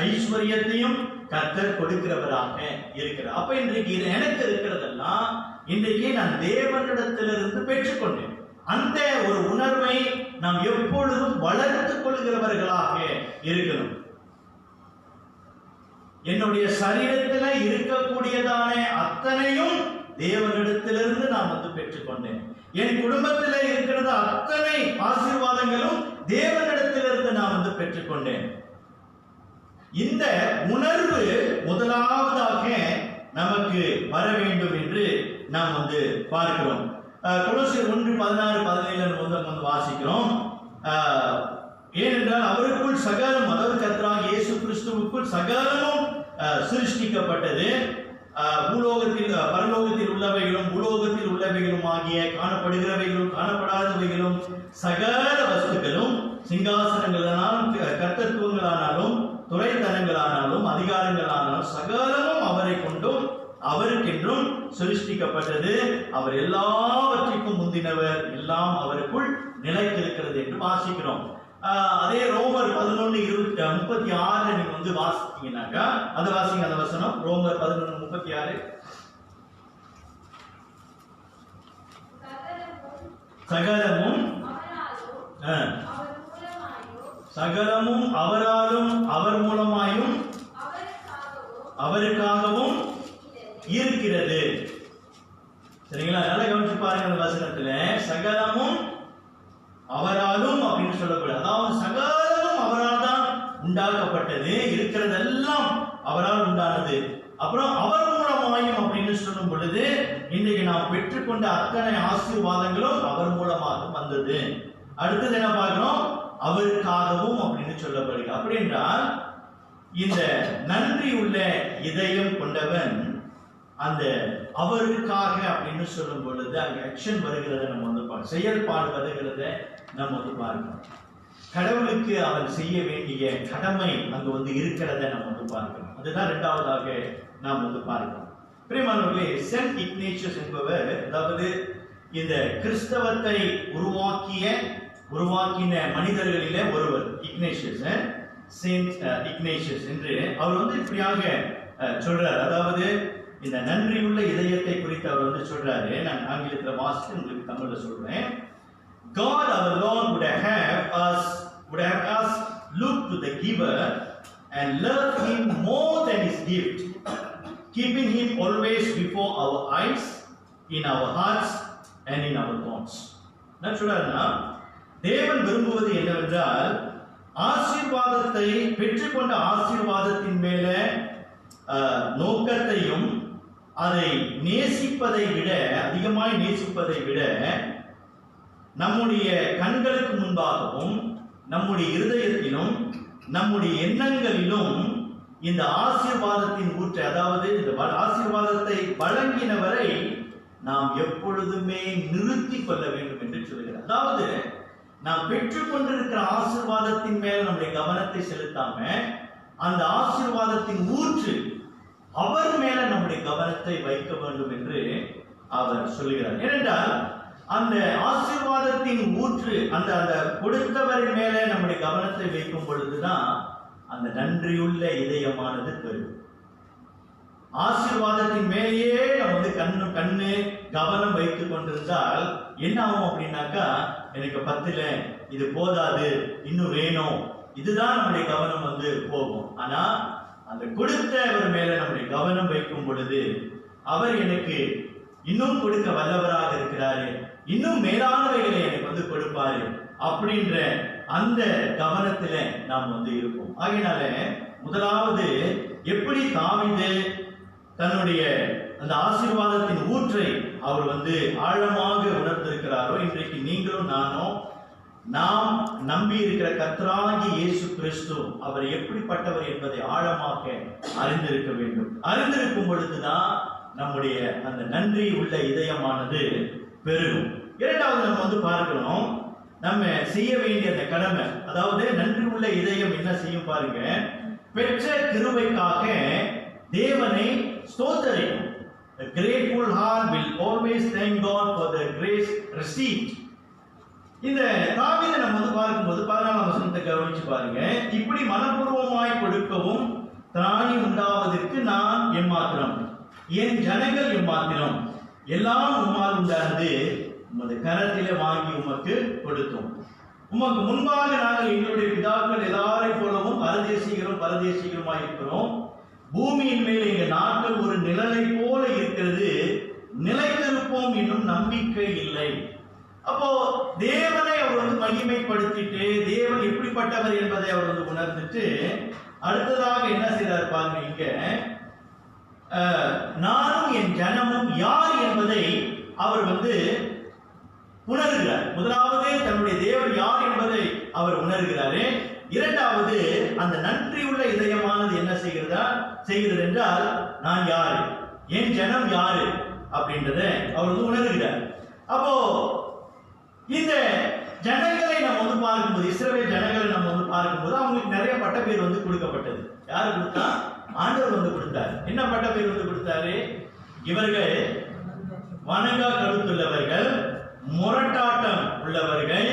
ஐஸ்வர்யத்தையும் கர்த்தர் கொடுக்கிறவராக இருக்கிறார். அப்ப இன்றைக்கு எனக்கு இருக்கிறதெல்லாம் இன்றைக்கு நான் தேவனிடத்திலிருந்து பெற்றுக்கொண்டேன். அந்த ஒரு உணர்வை நாம் எப்பொழுதும் வளர்த்துக் கொள்கிறவர்களாக இருக்கணும். என்னுடைய சரீரத்தில் இருக்கக்கூடியதான அத்தனையும் தேவனிடத்திலிருந்து நான் வந்து பெற்றுக்கொண்டேன். என் குடும்பத்தில் இருக்கிறது அத்தனை ஆசீர்வாதங்களும் தேவனிடத்திலிருந்து நான் வந்து பெற்றுக்கொண்டேன். இந்த உணர்வு முதலாவதாக நமக்கு வர வேண்டும் என்று நாம் வந்து பார்க்கிறோம். கொலோசியர் 1:16-17 வந்து வாசிக்கிறோம். ஏனென்றால் அவருக்குள் சகலம், அதாவது கர்த்தராகிய இயேசு கிறிஸ்துவுக்குள் சகலமும் சிருஷ்டிக்கப்பட்டது. பூலோகத்தில் பரலோகத்தில் உள்ளவைகளும் பூலோகத்தில் உள்ளவைகளும் ஆகிய காணப்படுகிறவைகளும் காணப்படாதவைகளும் சகல வஸ்துக்களும் சிங்காசனங்களானாலும் கர்த்தத்துவங்களானாலும் துறைத்தனங்களானாலும் அதிகாரங்களானாலும் சகலமும் அவரை கொண்டும் அவருக்கென்றும் சிருஷ்டிக்கப்பட்டது. அவர் எல்லாவற்றிற்கும் முந்தினவர், எல்லாம் அவருக்குள் நிலைத்திருக்கிறது என்று வாசிக்கிறோம். அதே ரோமர் 11:36 நீங்க வந்து வாசித்தீங்கன்னாக்கா, அந்த வாசிங்க அந்த வசனம். ரோமர் 11:36. சகலமும் அவராலும் அவர் மூலமாயும் அவருக்காகவும் இருக்கிறது. சரிங்களா? நல்லா கவனிச்சு பாருங்க. அந்த வசனத்துல சகலமும் அவராலும் அப்படின்னு சொல்லக்கூடாது. அதாவது சகலமும் அவரால் தான் உண்டாக்கப்பட்டது, இருக்கிறதெல்லாம் அவரால் உண்டானது. அப்புறம் அவர் மூலமாயும் அப்படின்னு சொல்லும் பொழுது இன்றைக்கு நாம் பெற்றுக்கொண்ட அத்தனை ஆசீர்வாதங்களும் அவர் மூலமாக வந்தது. அடுத்தது என்ன பார்க்கிறோம்? அவருக்காகவும் அப்படின்னு சொல்லப்படுகிறது. அப்படி என்றால் இந்த நன்றி உள்ள இதயம் கொண்டவன் அந்த அவருக்காக அப்படின்னு சொல்லும் பொழுது அங்க ஆக்ஷன் வருகிறத நம்ம வந்து செயல்பாடு வருகிறத நம்ம வந்து பார்க்கிறோம். கடவுளுக்கு அவன் செய்ய வேண்டிய கடமை அங்க வந்து இருக்கிறத நம்ம வந்து பார்க்கிறோம். அதுதான் இரண்டாவதாக நாம் வந்து பார்க்கிறோம். பிரியமானவர்களே, சென்ட் இக்னேஷியஸ் என்பவர், அதாவது இந்த கிறிஸ்தவத்தை உருவாக்கின மனிதர்களிலே ஒருவர் இக்னேஷியஸ், செயின்ட் இக்னேஷியஸ் என்று அவர் வந்து இப்படியாக சொல்றார். அதாவது இந்த நன்றியுள்ள இதயத்தை குறித்து அவர் வந்து சொல்றாரு. நான் ஆங்கிலத்தில் வாசித்து உங்களுக்கு தமிழ்ல சொல்றேன். God our Lord would have us look to the giver and love him more than his gift, keeping him always before our eyes, in our hearts and in our thoughts. நான் சொல்றேன்னா, தேவன் விரும்புவது என்னவென்றால் ஆசீர்வாதத்தை பெற்றுக்கொண்ட ஆசீர்வாதத்தின் மேல நோக்கத்தையும் அதை நேசிப்பதை விட, அதிகமாய் நேசிப்பதை விட, நம்முடைய கண்களுக்கு முன்பாகவும் நம்முடைய இருதயத்திலும் நம்முடைய எண்ணங்களிலும் இந்த ஆசீர்வாதத்தின் ஊற்றை, அதாவது இந்த ஆசீர்வாதத்தை வழங்கினவரை நாம் எப்பொழுதுமே நிறுத்தி கொள்ள வேண்டும் என்று சொல்கிறார். அதாவது நாம் பெற்றுக்கொண்டிருக்கிற ஆசீர்வாதத்தின் மேல் நம்முடைய கவனத்தை செலுத்தாம அந்த ஆசீர்வாதத்தின் ஊற்று அவர் மேல நம்முடைய கவனத்தை வைக்க வேண்டும் என்று அவர் சொல்கிறார். ஏனென்றால் அந்த ஆசீர்வாதத்தின் ஊற்று அந்த கொடுத்தவரின் மேல நம்முடைய கவனத்தை வைக்கும் பொழுதுதான் அந்த நன்றியுள்ள இதயமானது பெறும். ஆசீர்வாதத்தின் மேலேயே நம்ம வந்து கண்ணு கவனம் வைத்துக் கொண்டிருந்தால் என்ன ஆகும் அப்படின்னாக்கா, எனக்கு 10 இது போதாது, இன்னும் வேணும், இதுதான் நம்முடைய கவனம் வந்து போகும். ஆனா அந்த கொடுத்தவர் மேல நம்முடைய கவனம் வைக்கும் பொழுது அவர் எனக்கு இன்னும் கொடுக்க வல்லவராக இருக்கிறாரு, இன்னும் மேலானவைகளை எனக்கு வந்து கொடுப்பாரு அப்படின்ற அந்த கவனத்துல நாம் வந்து இருப்போம். ஆகையினால முதலாவது எப்படி தாவீது தன்னுடைய அந்த ஆசீர்வாதத்தின் ஊற்றை அவர் வந்து ஆழமாக உணர்ந்திருக்கிறாரோ, இன்றைக்கு நீங்களும் நானும் நாம் நம்பி இருக்கிற கர்த்தராகிய இயேசு கிறிஸ்து அவர் எப்படிப்பட்டவர் என்பதை ஆழமாக அறிந்திருக்க வேண்டும். அறிந்திருக்கும் பொழுதுதான் நம்முடைய அந்த நன்றி உள்ள இதயமானது பெருகும். இரண்டாவது நம்ம பார்க்கணும், நம்ம செய்ய வேண்டிய அந்த கடமை, அதாவது நன்றி உள்ள இதயம் என்ன செய்யும் பாருங்க, பெற்ற கிருபைக்காக தேவனை ஸ்தோத்தரிக்கும். A grateful heart will always thank God for the grace received. இந்த தாவீதை நம்ம பார்க்கும்போது 14ஆம் வசனத்தை கவனிச்சு பாருங்க. இப்படி மனப்பூர்வமாய் கொடுக்கவும் திராணி உண்டாவதற்கு நான் எம்மாத்திரம், என் ஜனங்கள் எம்மாத்திரம், எல்லாம் உம்மால் உண்டானது, உமது கரத்திலே வாங்கி உமக்கு கொடுத்தோம். உமக்கு முன்பாக நாங்கள் எங்களுடைய பிதாக்கள் எல்லாரை போலவும் பரதேசிகளுமாய் இருக்கிறோம். பூமியின் மேல் எங்கள் நாட்கள் ஒரு நிழலை போல இருக்கிறது, நிலைத்திருப்போம் இன்னும் நம்பிக்கை இல்லை. அப்போ தேவனை அவர் மகிமைப்படுத்திட்டு தேவன் எப்படிப்பட்டவர் என்பதை அவர் உணர்ந்துட்டு அடுத்ததாக என்ன செய்தார் பாருங்க, இங்க நானும் என் ஜனமும் யார் என்பதை அவர் உணர்கிறார். முதலாவது தன்னுடைய தேவன் யார் என்பதை அவர் உணர்கிறாரு. இரண்டாவது அந்த நன்றியுள்ள இதயமானது என்ன செய்கிறது என்றால், நான் யாரு, என் ஜனம் யாரு அப்படின்றத அவர் உணர்கிறார். அப்போ இந்த ஜனங்களை நம்ம பார்க்கும்போது, இஸ்ரவேல் ஜனங்களை நம்ம பார்க்கும்போது அவங்களுக்கு நிறைய பட்ட பேர் கொடுக்கப்பட்டது. யாரு கொடுத்தா? ஆண்டவர் கொடுத்தார். என்ன பட்ட பேர் கொடுத்தாரு? இவர்கள் வணங்கா கருத்துள்ளவர்கள், முரட்டாட்டம் உள்ளவர்கள்,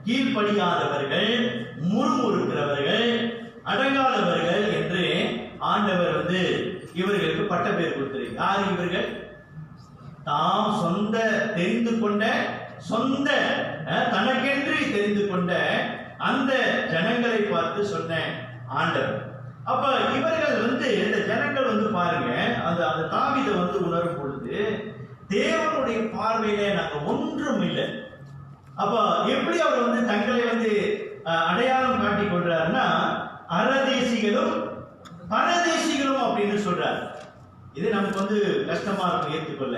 கீழ்ப்படியாதவர்கள், முறுமுறுக்கிறவர்கள், அடங்காதவர்கள் என்று ஆண்டவர் இவர்களுக்கு பட்ட பேர் கொடுத்தார். யார் இவர்கள்? தாம் சொந்த தெரிந்து கொண்ட, சொந்த தனக்கென்று தெரிந்து கொண்ட அந்த ஜனங்களை பார்த்து சொன்ன ஆண்டவர். அப்ப இவர்கள் இந்த ஜனங்கள் பாருங்க, அந்த தாவீதை உணரும் பொழுது தேவனுடைய பார்வையில நாங்க ஒன்றும் இல்லை. அப்ப எப்படி அவர் தங்களை அடையாளம் காட்டி கொள்றாருன்னா, அறதேசிகளும் பரதேசிகளும் அப்படின்னு சொல்றாரு. இது நமக்கு கஷ்டமா இருக்கும் ஏற்றுக்கொள்ள.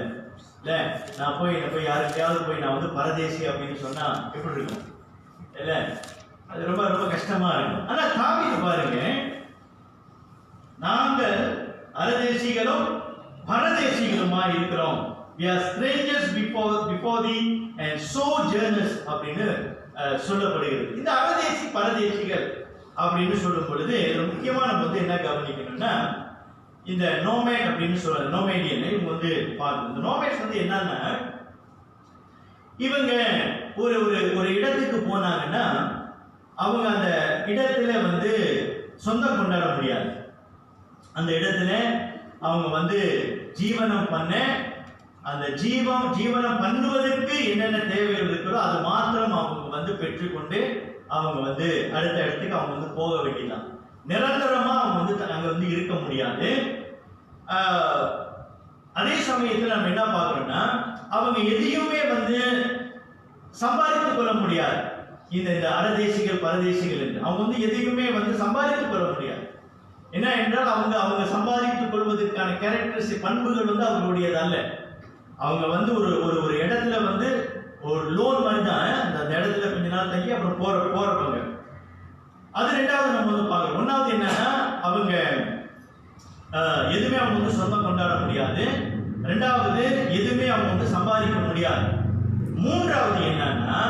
இல்ல நான் போய் யாருக்கையாவது போய் நான் பரதேசி அப்படின்னு சொன்னா எப்படி இருக்கும்? இல்ல அது ரொம்ப ரொம்ப கஷ்டமா இருக்கும். ஆனா தாவீது பாருங்க, நாங்கள் அறதேசிகளும் பரதேசிகளுமா இருக்கிறோம். We are strangers before thee and sojourners அப்படின்னு சொல்லப்படுகிறது. இந்த அறதேசி பரதேசிகள் அப்படின்னு சொல்லும் பொழுது முக்கியமா நம்ம என்ன கவனிக்கணும்னா, இந்த நோமேட் அப்படின்னு சொல்ற நோமேடியன் இவங்க பார்க்கணும். இந்த நோமேட்ஸ் என்னன்னா, இவங்க ஒரு ஒரு இடத்துக்கு போனாங்கன்னா அவங்க அந்த இடத்துல சொந்தம் கொண்டாட முடியாது. அந்த இடத்துல அவங்க ஜீவனம் பண்ண, அந்த ஜீவனம் பண்ணுவதற்கு என்னென்ன தேவைகள் இருக்கிறோ அது மாத்திரம் அவங்க பெற்றுக்கொண்டு அவங்க அடுத்த இடத்துக்கு அவங்க போக வேண்டியதான். நிரந்தரமா அவங்க அங்க இருக்க முடியாது. அதே சமயத்தில் நம்ம என்ன பார்க்கறோம்னா, அவங்க எதையுமே சம்பாதித்துக் கொள்ள முடியாது. இந்த அறதேசிகள் பரதேசிகள் என்று அவங்க எதையுமே சம்பாதித்துக் கொள்ள முடியாது. என்ன என்றால் அவங்க சம்பாதித்துக் கொள்வதற்கான கேரக்டரிஸ்டிக் பண்புகள் அவர்களுடையது அல்ல. அவங்க ஒரு இடத்துல ஒரு லோன் மாதிரி தான். அந்த இடத்துல கொஞ்ச நாள் தங்கி அப்புறம் போறவங்க. அது ரெண்டாவது நம்ம பார்க்கணும். ஒன்னாவது என்னன்னா, அவங்க எதுவுமே அவங்க சொந்தம் கொண்டாட முடியாது. ரெண்டாவது எதுவுமே அவங்க சம்பாதிக்க முடியாது. மூன்றாவது என்னன்னா,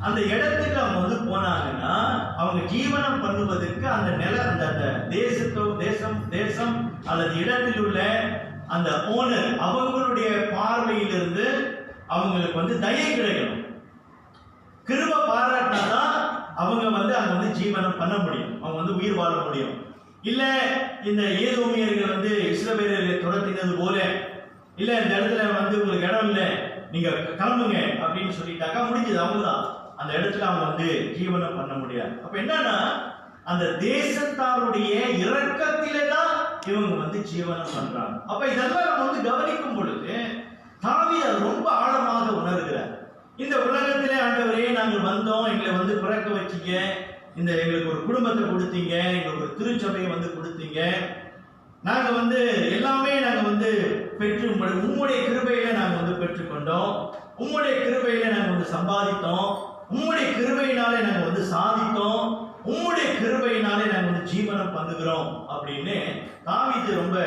அந்த இடத்துக்கு அவங்க போனாங்கன்னா அவங்க ஜீவனம் பண்ணுவதற்கு அந்த அந்த தேசம் அல்லது இடத்தில் உள்ள அந்த ஓனர் அவங்களுடைய பார்வையிலிருந்து அவங்களுக்கு தயை கிடைக்கணும். கிருபை பாராட்டினாதான் அவங்க அங்க ஜீவனம் பண்ண முடியும், அவங்க உயிர் வாழ முடியும். இல்ல இந்த ஏதோமியர்கள் இஸ்ரவேலர்களை துரத்தினது போல, இல்ல இந்த இடத்துல உங்களுக்கு இடம் இல்லை நீங்க கிளம்புங்க அப்படின்னு சொல்லிட்டாக்கா முடிஞ்சது. அவங்கதான் அந்த இடத்துல அவங்க ஜீவனம் பண்ண முடியாது. அப்ப என்னன்னா, அந்த தேசத்தாருடைய இரக்கத்திலே தான் இவங்க ஜீவனம் பண்றாங்க. அப்ப இதெல்லாம் நம்ம கவனிக்கும் பொழுது தாவீது ரொம்ப ஆழமாக உணர்கிறார். இந்த உலகத்திலே ஆண்டவரே நாங்கள் வந்தோம், எங்களை பிறக்க வச்சீங்க, இந்த எங்களுக்கு ஒரு குடும்பத்தை கொடுத்தீங்க, எங்களுக்கு ஒரு திருச்சபையை கொடுத்தீங்க, நாங்க எல்லாமே நாங்க பெற்று உம்முடைய கிருபையில நாங்க பெற்றுக்கொண்டோம், உம்முடைய கிருபையில நாங்க சம்பாதித்தோம், உம்முடைய கிருபையினாலே நாங்க ஜீவனம் பண்ணுகிறோம் அப்படின்னு தாவீது ரொம்ப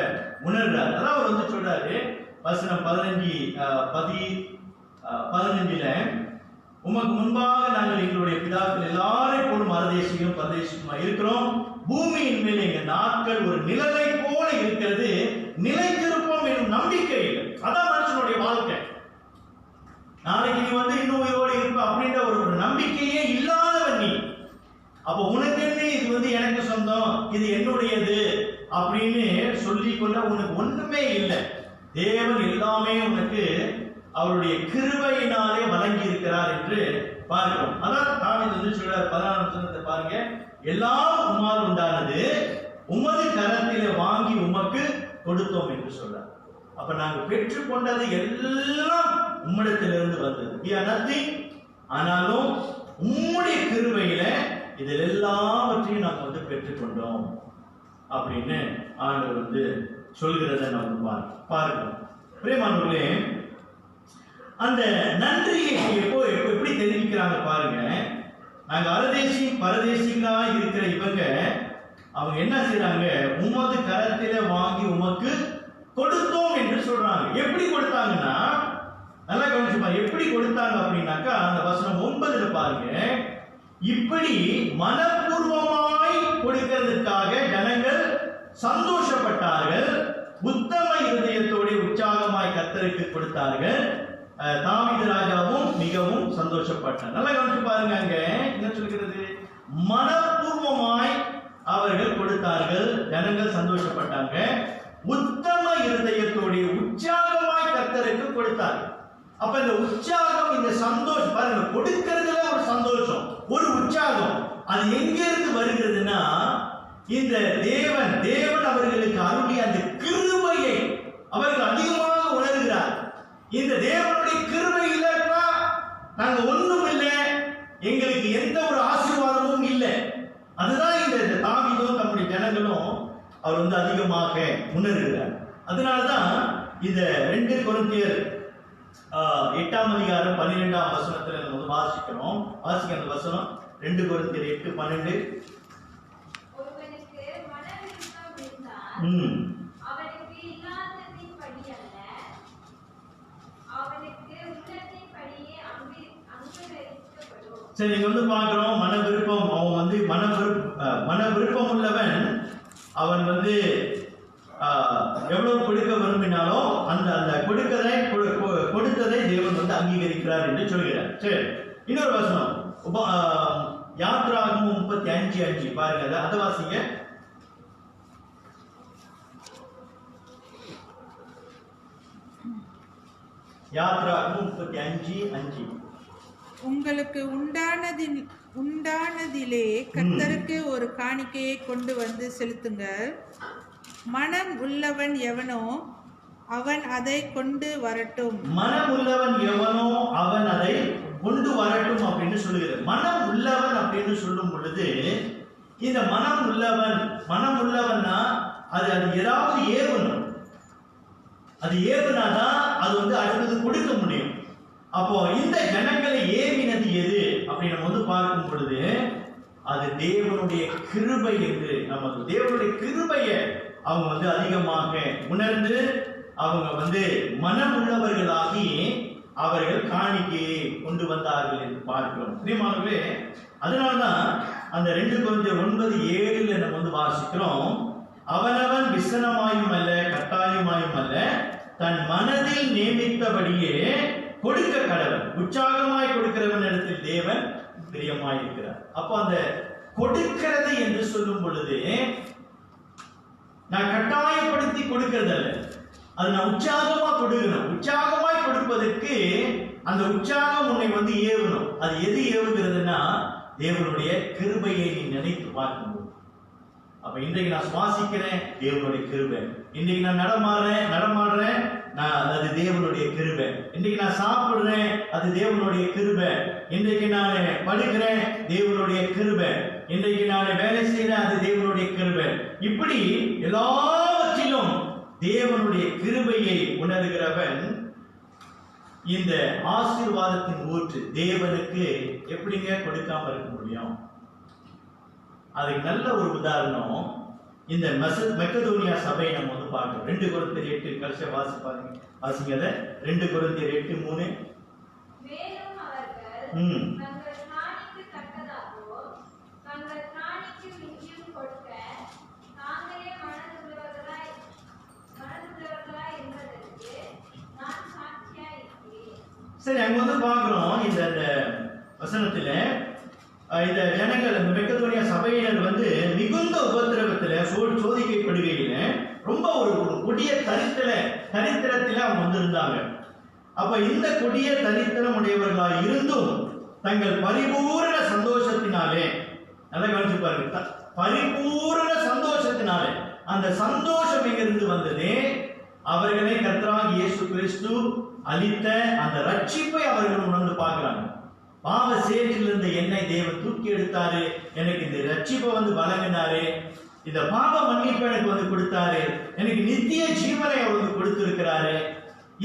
உணர்றாரு. அதான் அவர் வந்து சொல்றாரு வசனம் 15ல உமக்கு முன்பாக நாங்கள் எங்களுடைய பிதாக்கள் எல்லாரையும் போலும் மரதேசிகளும் பரதேசிகளுமா இருக்கிறோம். பூமியின் மேல் எங்க நாட்கள் ஒரு நிழலை போல இருக்கிறது, நிலைத்திருப்போம் என்னும் நம்பிக்கை இல்லை. அதான் மனுஷனுடைய வாழ்க்கை. நாளைக்கு நீ வந்து இன்னும் உயிரோடு இருப்ப அப்படின்ற ஒரு நம்பிக்கையே இல்லாதவன் நீ. அப்ப உனக்கு என்ன, இது வந்து எனக்கு சொந்தம், இது என்னுடையது அப்படின்னு சொல்லிக்கொள்ள உனக்கு ஒண்ணுமே இல்லை. தேவன் எல்லாமே உனக்கு அவருடைய கிருபையினாலே வழங்கி இருக்கிறார் என்று பார்க்கிறோம். அதான் தாவீது வந்து சொல்றார் 14 வசனத்தை பாருங்க, எல்லாம் உம்மால் உண்டானது, உமது கரத்திலே வாங்கி உமக்கு கொடுத்தோம் என்று சொல்றார். அப்ப நாங்க பெற்றுக்கொண்டது எல்லாம் உம்மிடத்திலிருந்து வந்தது. we are nothing. ஆனாலும் உம்முடைய கிருபையில இதில் எல்லாவற்றையும் நாங்க வந்து பெற்றுக்கொண்டோம் அப்படின்னு ஆண்டவர் வந்து சொல்கிறத நம்ம பார்க்கிறோம். பிரியமானவர்களே, அந்த நன்றியை எப்படி தெரிவிக்கிறாங்க பாருங்க. நாங்க அரதேசி பரதேசிகளா இருக்கிற இவங்க அவங்க என்ன செய்யறாங்க, உமது கரத்தில வாங்கி உமக்கு கொடுத்தோம் என்று சொல்றாங்க. எப்படி கொடுத்தாங்கன்னா, நல்லா கவனிச்சு பாருங்க, எப்படி கொடுத்தாங்க அப்படின்னாக்கா அந்த வசனம் 9ல பாருங்க, இப்படி மனப்பூர்வமாய் கொடுக்கிறதுக்காக ஜனங்கள் சந்தோஷப்பட்டார்கள், உத்தம இருதயத்தோடு உற்சாகமாய் கர்த்தருக்கு கொடுத்தார்கள், தாவீது ராஜாவும் மிகவும் சந்தோஷப்பட்டார். நல்லா கவனிச்சு பாருங்க, அங்க என்ன சொல்கிறது, மனப்பூர்வமாய் அவர்கள் கொடுத்தார்கள், ஜனங்கள் சந்தோஷப்பட்டாங்க, உத்தம இருதயத்தோடு உற்சாகமாய் கர்த்தருக்கு கொடுத்தார்கள். அப்ப இந்த உற்சாகம், இந்த சந்தோஷம் பாருங்க, கொடுக்கிறதுல ஒரு சந்தோஷம், ஒரு உற்சாகம், அது எங்க இருந்து வருகிறதுனா இந்த தேவன் அவர்களுக்கு அருளிய அந்த கிருபையை அவர்கள் அதிகமாக உணர்கிறார். இந்த தேவனுடைய கிருபை இல்லைன்னா நாங்க ஒண்ணும் இல்லை, எங்களுக்கு எந்த ஒரு ஆசீர்வாதமும் இல்லை. அதுதான் இந்த தாவீதும் தம்முடைய ஜனங்களும் அவர் வந்து அதிகமாக உணர்கிறார். அதனால்தான் இந்த 2 கொரிந்தியர் 8ஆம் அதிகாரம் 12ஆம் வசனத்துல நம்ம வந்து வாசிக்கிறோம். வாசிக்க அந்த வசனம் 2 கொரிந்தியர் 8:12. ஒருவனுக்கு மனவிருப்பம் இருந்தால் அவனுக்கு இல்லாததின்படி அல்ல, அவனுக்கு உள்ளத்தின்படியே அங்கீகரிக்கப்படும். சரி, இங்க வந்து பார்க்கிறோம் மன விருப்பம். அவன் வந்து மன விருப்பம் உள்ளவன், அவன் வந்து எவ்வளவு கொடுக்க விரும்பினாலும் அந்த கொடுத்ததை தேவன் வந்து அங்கீகரிக்கிறார் என்று சொல்கிறார். சரி, இன்னொரு வசனம் யாத்ராகமம் 35:5 பாருங்க, அதை வாசிங்க. யாத்ராகமம் 35:5. உங்களுக்கு உண்டானதிலே கர்த்தருக்கு ஒரு காணிக்கையை கொண்டு வந்து செலுத்துங்கள். மனம் உள்ளவன் எவனோ அவன் அதை கொண்டு வரட்டும். மனம் உள்ளவன் எவனோ அவன் அதை கொண்டு வரட்டும் அப்படின்னு சொல்லுகிறது. மனம் உள்ளவன் அப்படின்னு சொல்லும் பொழுது, இந்த மனம் உள்ளவன்னா அது ஏதாவது ஏவணும். அது ஏவுனாதான் அது வந்து அடுத்தது கொடுக்க முடியும். அப்போ இந்த ஜனங்களை ஏவினது எது அப்படின்னு நம்ம வந்து பார்க்கும் பொழுது, அது தேவனுடைய கிருபை என்று நமக்கு தேவனுடைய கிருபையை அவங்க வந்து அதிகமாக உணர்ந்து அவங்க வந்து மனம் உள்ளவர்களாகி அவர்கள் காணிக்கையை கொண்டு வந்தார்கள் என்று பார்க்கிறோம். பிரியமானவர்களே, அதனால்தான் அந்த 2 கொரிந்தியர் 9:7 நம்ம வந்து வாசிக்கிறோம், அவனவன் விசனமாயும் அல்ல கட்டாயமாயும் அல்ல, தன் மனதில் நியமித்தபடியே கொடுக்க கடவன், உற்சாகமாய் கொடுக்கிறவன் இடத்தில் தேவன் பிரியமாய் இருக்கிறார். அப்போ அந்த கொடுக்கிறது என்று சொல்லும் பொழுது நான் கட்டாயப்படுத்தி கொடுக்கிறது அல்ல, அது நான் உற்சாகமா கொடுக்கணும். உற்சாகமாய் கொடுப்பதற்கு அந்த உற்சாகம் உன்னை வந்து ஏவணும். அது எது ஏவுகிறதுனா தேவனுடைய கிருபையை நீ நினைத்து பார்க்கும்போது. அப்ப இன்றைக்கு நான் சுவாசிக்கிறேன், தேவனுடைய கிருபை. இன்றைக்கு நான் நடமாடுறேன், அது தேவனுடைய கிருபை. இன்றைக்கு நான் சாப்பிடுறேன், அது தேவனுடைய கிருபை. இன்றைக்கு நான் படுக்கிறேன், தேவனுடைய கிருபை. இன்றைக்கு நான் வேலை செய்யறேன், அது தேவனுடைய கிருபை. இப்படி எல்லாவற்றிலும் தேவனுடைய கிருபையை உணர்கிறவன் இந்த ஆசீர்வாதத்தின் ஊற்று தேவனுக்கு எப்படிங்க கொடுக்காம இருக்க முடியும்? அதுக்கு நல்ல ஒரு உதாரணம் இந்த மெக்கதோனியா சபையை நம்ம வந்து பார்க்கிறோம். 2 கொரிந்தியர் 8 கடைசியா வாசிங்க அதை. 2 கொரிந்தியர் 8:3. மேலும் அவர்கள் தங்கள் காணிக்கு தக்கதாகவோ தங்கள் காணிக்கு மிஞ்சியும் கொடுக்க தாங்களே மனதுள்ளவர்களாய் என்பதற்கு நான் சாட்சியாய் இருக்கிறேன். சரி, அங்க வந்து பார்க்கிறோம் இந்த வசனத்துல இந்த ஜனங்கள் மெக்கதோனியா சபையினர் வந்து மிகுந்த உபத்திரவத்துல சோதிக்கப்படுகையில ரொம்ப ஒரு கொடிய தரித்திரத்தில அவங்க வந்து இருந்தாங்க. அப்ப இந்த கொடிய தரித்திரம் உடையவர்களாய் இருந்தும் தங்கள் பரிபூரண சந்தோஷத்தினாலே, நல்லா கவனிச்சு பாருங்க, பரிபூரண சந்தோஷத்தினாலே, அந்த சந்தோஷம் எங்கிருந்து வந்தது? அவர்களை கர்த்தராகிய இயேசு கிறிஸ்து அளித்த அந்த ரட்சிப்பை அவர்கள் உணர்ந்து பார்க்கிறாங்க. பாவ சேற்றிலிருந்து என்னை தேவன் தூக்கி எடுத்தாரு, எனக்கு இந்த ரட்சிப்பை வந்து வழங்கினாரு, இந்த பாவ மன்னிப்பு எனக்கு வந்து கொடுத்தாரு, எனக்கு நித்திய ஜீவனை அவர் வந்து கொடுத்திருக்கிறாரு.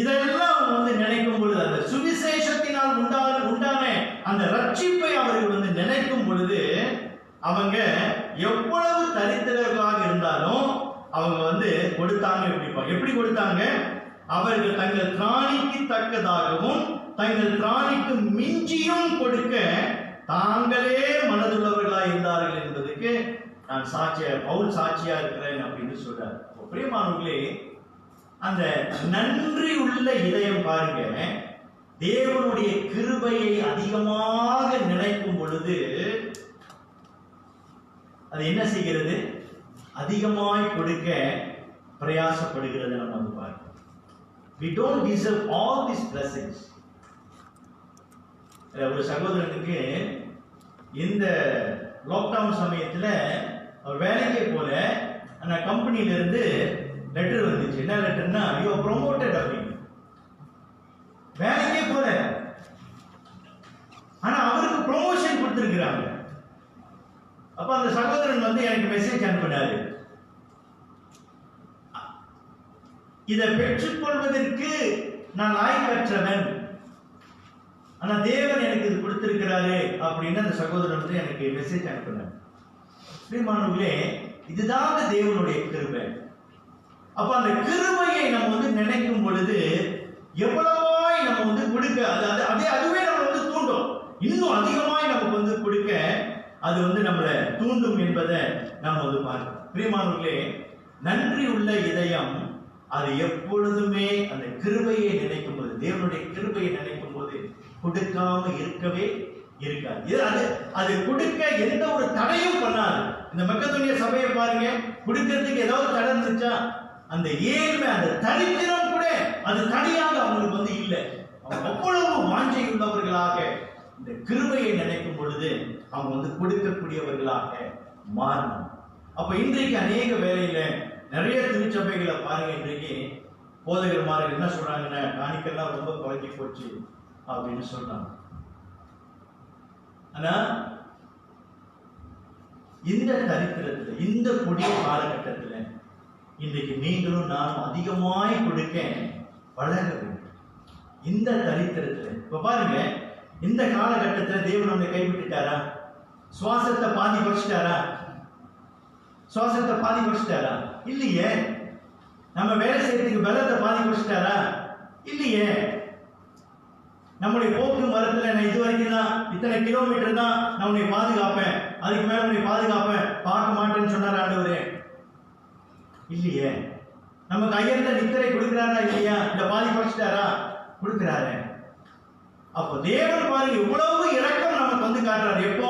இதெல்லாம் அவங்க வந்து நினைக்கும் பொழுது, அந்த சுவிசேஷத்தினால் உண்டான அந்த ரட்சிப்பை அவர்கள் வந்து நினைக்கும் பொழுது, அவங்க எவ்வளவு தரித்திரர்களாக இருந்தாலும் அவங்க வந்து கொடுத்தாங்க. எப்படி கொடுத்தாங்க? அவர்கள் தங்கள் திராணிக்கு தக்கதாகவும் தங்கள் திராணிக்கு மிஞ்சியும் கொடுக்க தாங்களே மனதுள்ளவர்களாக இருந்தார்கள் என்பதற்கு நான் பவுல் சாட்சியா இருக்கிறேன் அப்படின்னு சொல்றார். பிரியமானவர்களே, அந்த நன்றி உள்ள இதயம் பாருங்க, தேவனுடைய கிருபையை அதிகமாக நினைக்கும் பொழுது அது என்ன செய்கிறது? அதிகமாய் கொடுக்க பிரயாசப்படுகிறது. நம்ம வந்து பார்க்கிறோம். We don't deserve all these blessings. ஒரு சகோதரனுக்கு இந்த லாக்டவுன் சமயத்துல அவர் வேலைக்கே போல, அந்த கம்பெனில இருந்து லெட்டர் வந்துச்சு. என்ன லெட்டர்னா, யூ ஆர் ப்ரொமோட்டட் அப்படின்னு. வேலைக்கே போல, ஆனா அவருக்கு ப்ரொமோஷன் கொடுத்திருக்கிறாங்க. அப்ப அந்த சகோதரன் வந்து எனக்கு மெசேஜ் அனுப்பினாரு, இதை பெற்றுக்கொள்வதற்கு நான் லாய்க்கற்றவன், ஆனா தேவன் எனக்கு இது கொடுத்திருக்கிறாரு அப்படின்னு அந்த சகோதரன் வந்து எனக்கு மெசேஜ் அனுப்பினார். பிரியமானவர்களே, இதுதான் தேவனுடைய கிருபை. அப்ப அந்த கிருபையை நம்ம வந்து நினைக்கும் பொழுது எவ்வளவாய் நம்ம வந்து கொடுக்க, அதுவே நம்ம வந்து தூண்டும், இன்னும் அதிகமாய் நமக்கு வந்து கொடுக்க அது வந்து நம்மளை தூண்டும் என்பதை நம்ம வந்து பார்க்கிறோம். பிரியமானவர்களே, நன்றி உள்ள இதயம் அது எப்பொழுதுமே அந்த கிருபையை நினைக்கும் போது, தேவனுடைய கிருபையை நினைக்கும் போது கொடுக்காம இருக்கவே இருக்காது. அது கொடுக்க எந்த ஒரு தடையும் பண்ணாது. இந்த மெக்கதோனியா சபையை பாருங்க, கொடுக்கிறதுக்கு ஏதாவது தடை இருந்துச்சா? அந்த ஏழ்மை, அந்த தரித்திரம் கூட அது தடையாக அவங்களுக்கு வந்து இல்லை. அவங்க அவ்வளவு வாஞ்சை உள்ளவர்களாக இந்த கிருபையை நினைக்கும் பொழுது அவங்க வந்து கொடுக்கக்கூடியவர்களாக மாறணும். அப்ப இன்றைக்கு அநேக வேலையில நிறைய திருச்சபைகளை பாருங்க, இன்றைக்கு போதகர்மார்கள் என்ன சொல்றாங்கன்னா, காணிக்கெல்லாம் ரொம்ப குறைஞ்சி போச்சு அப்படின்னு சொல்றாங்க. ஆனா இந்த தரித்திரத்துல, இந்த கொடிய காலகட்டத்துல இன்றைக்கு நீங்களும் நானும் அதிகமாய் கொடுக்க பழக வேண்டும். இந்த தரித்திரத்துல இப்ப பாருங்க, இந்த காலகட்டத்துல தேவன் நம்மை கைவிட்டுட்டாரா? சுவாசத்தை பாதி குறைச்சிட்டாரா? சுவாசத்தை பாதி குறைச்சிட்டாரா? இல்லையே. நம்ம வேலை செய்யறதுக்கு பலத்தை பாதி குறைச்சிட்டாரா? இல்லையே. நம்முடைய போக்கு மரத்துல நான் இது வரைக்கும் தான், இத்தனை கிலோமீட்டர் தான் நான் உன்னை பாதுகாப்பேன், அதுக்கு மேல உன்னை பாதுகாப்பேன், பார்க்க மாட்டேன்னு சொன்னார் ஆண்டவரே? இல்லையே. நமக்கு ஐயர்ந்த நித்திரை கொடுக்கிறாரா? இல்லையா? இந்த பாதி குறைச்சிட்டாரா? கொடுக்கிறாரு. அப்போ தேவன் பாருங்க இவ்வளவு இரக்கம் நமக்கு வந்து காட்டுறாரு. எப்போ?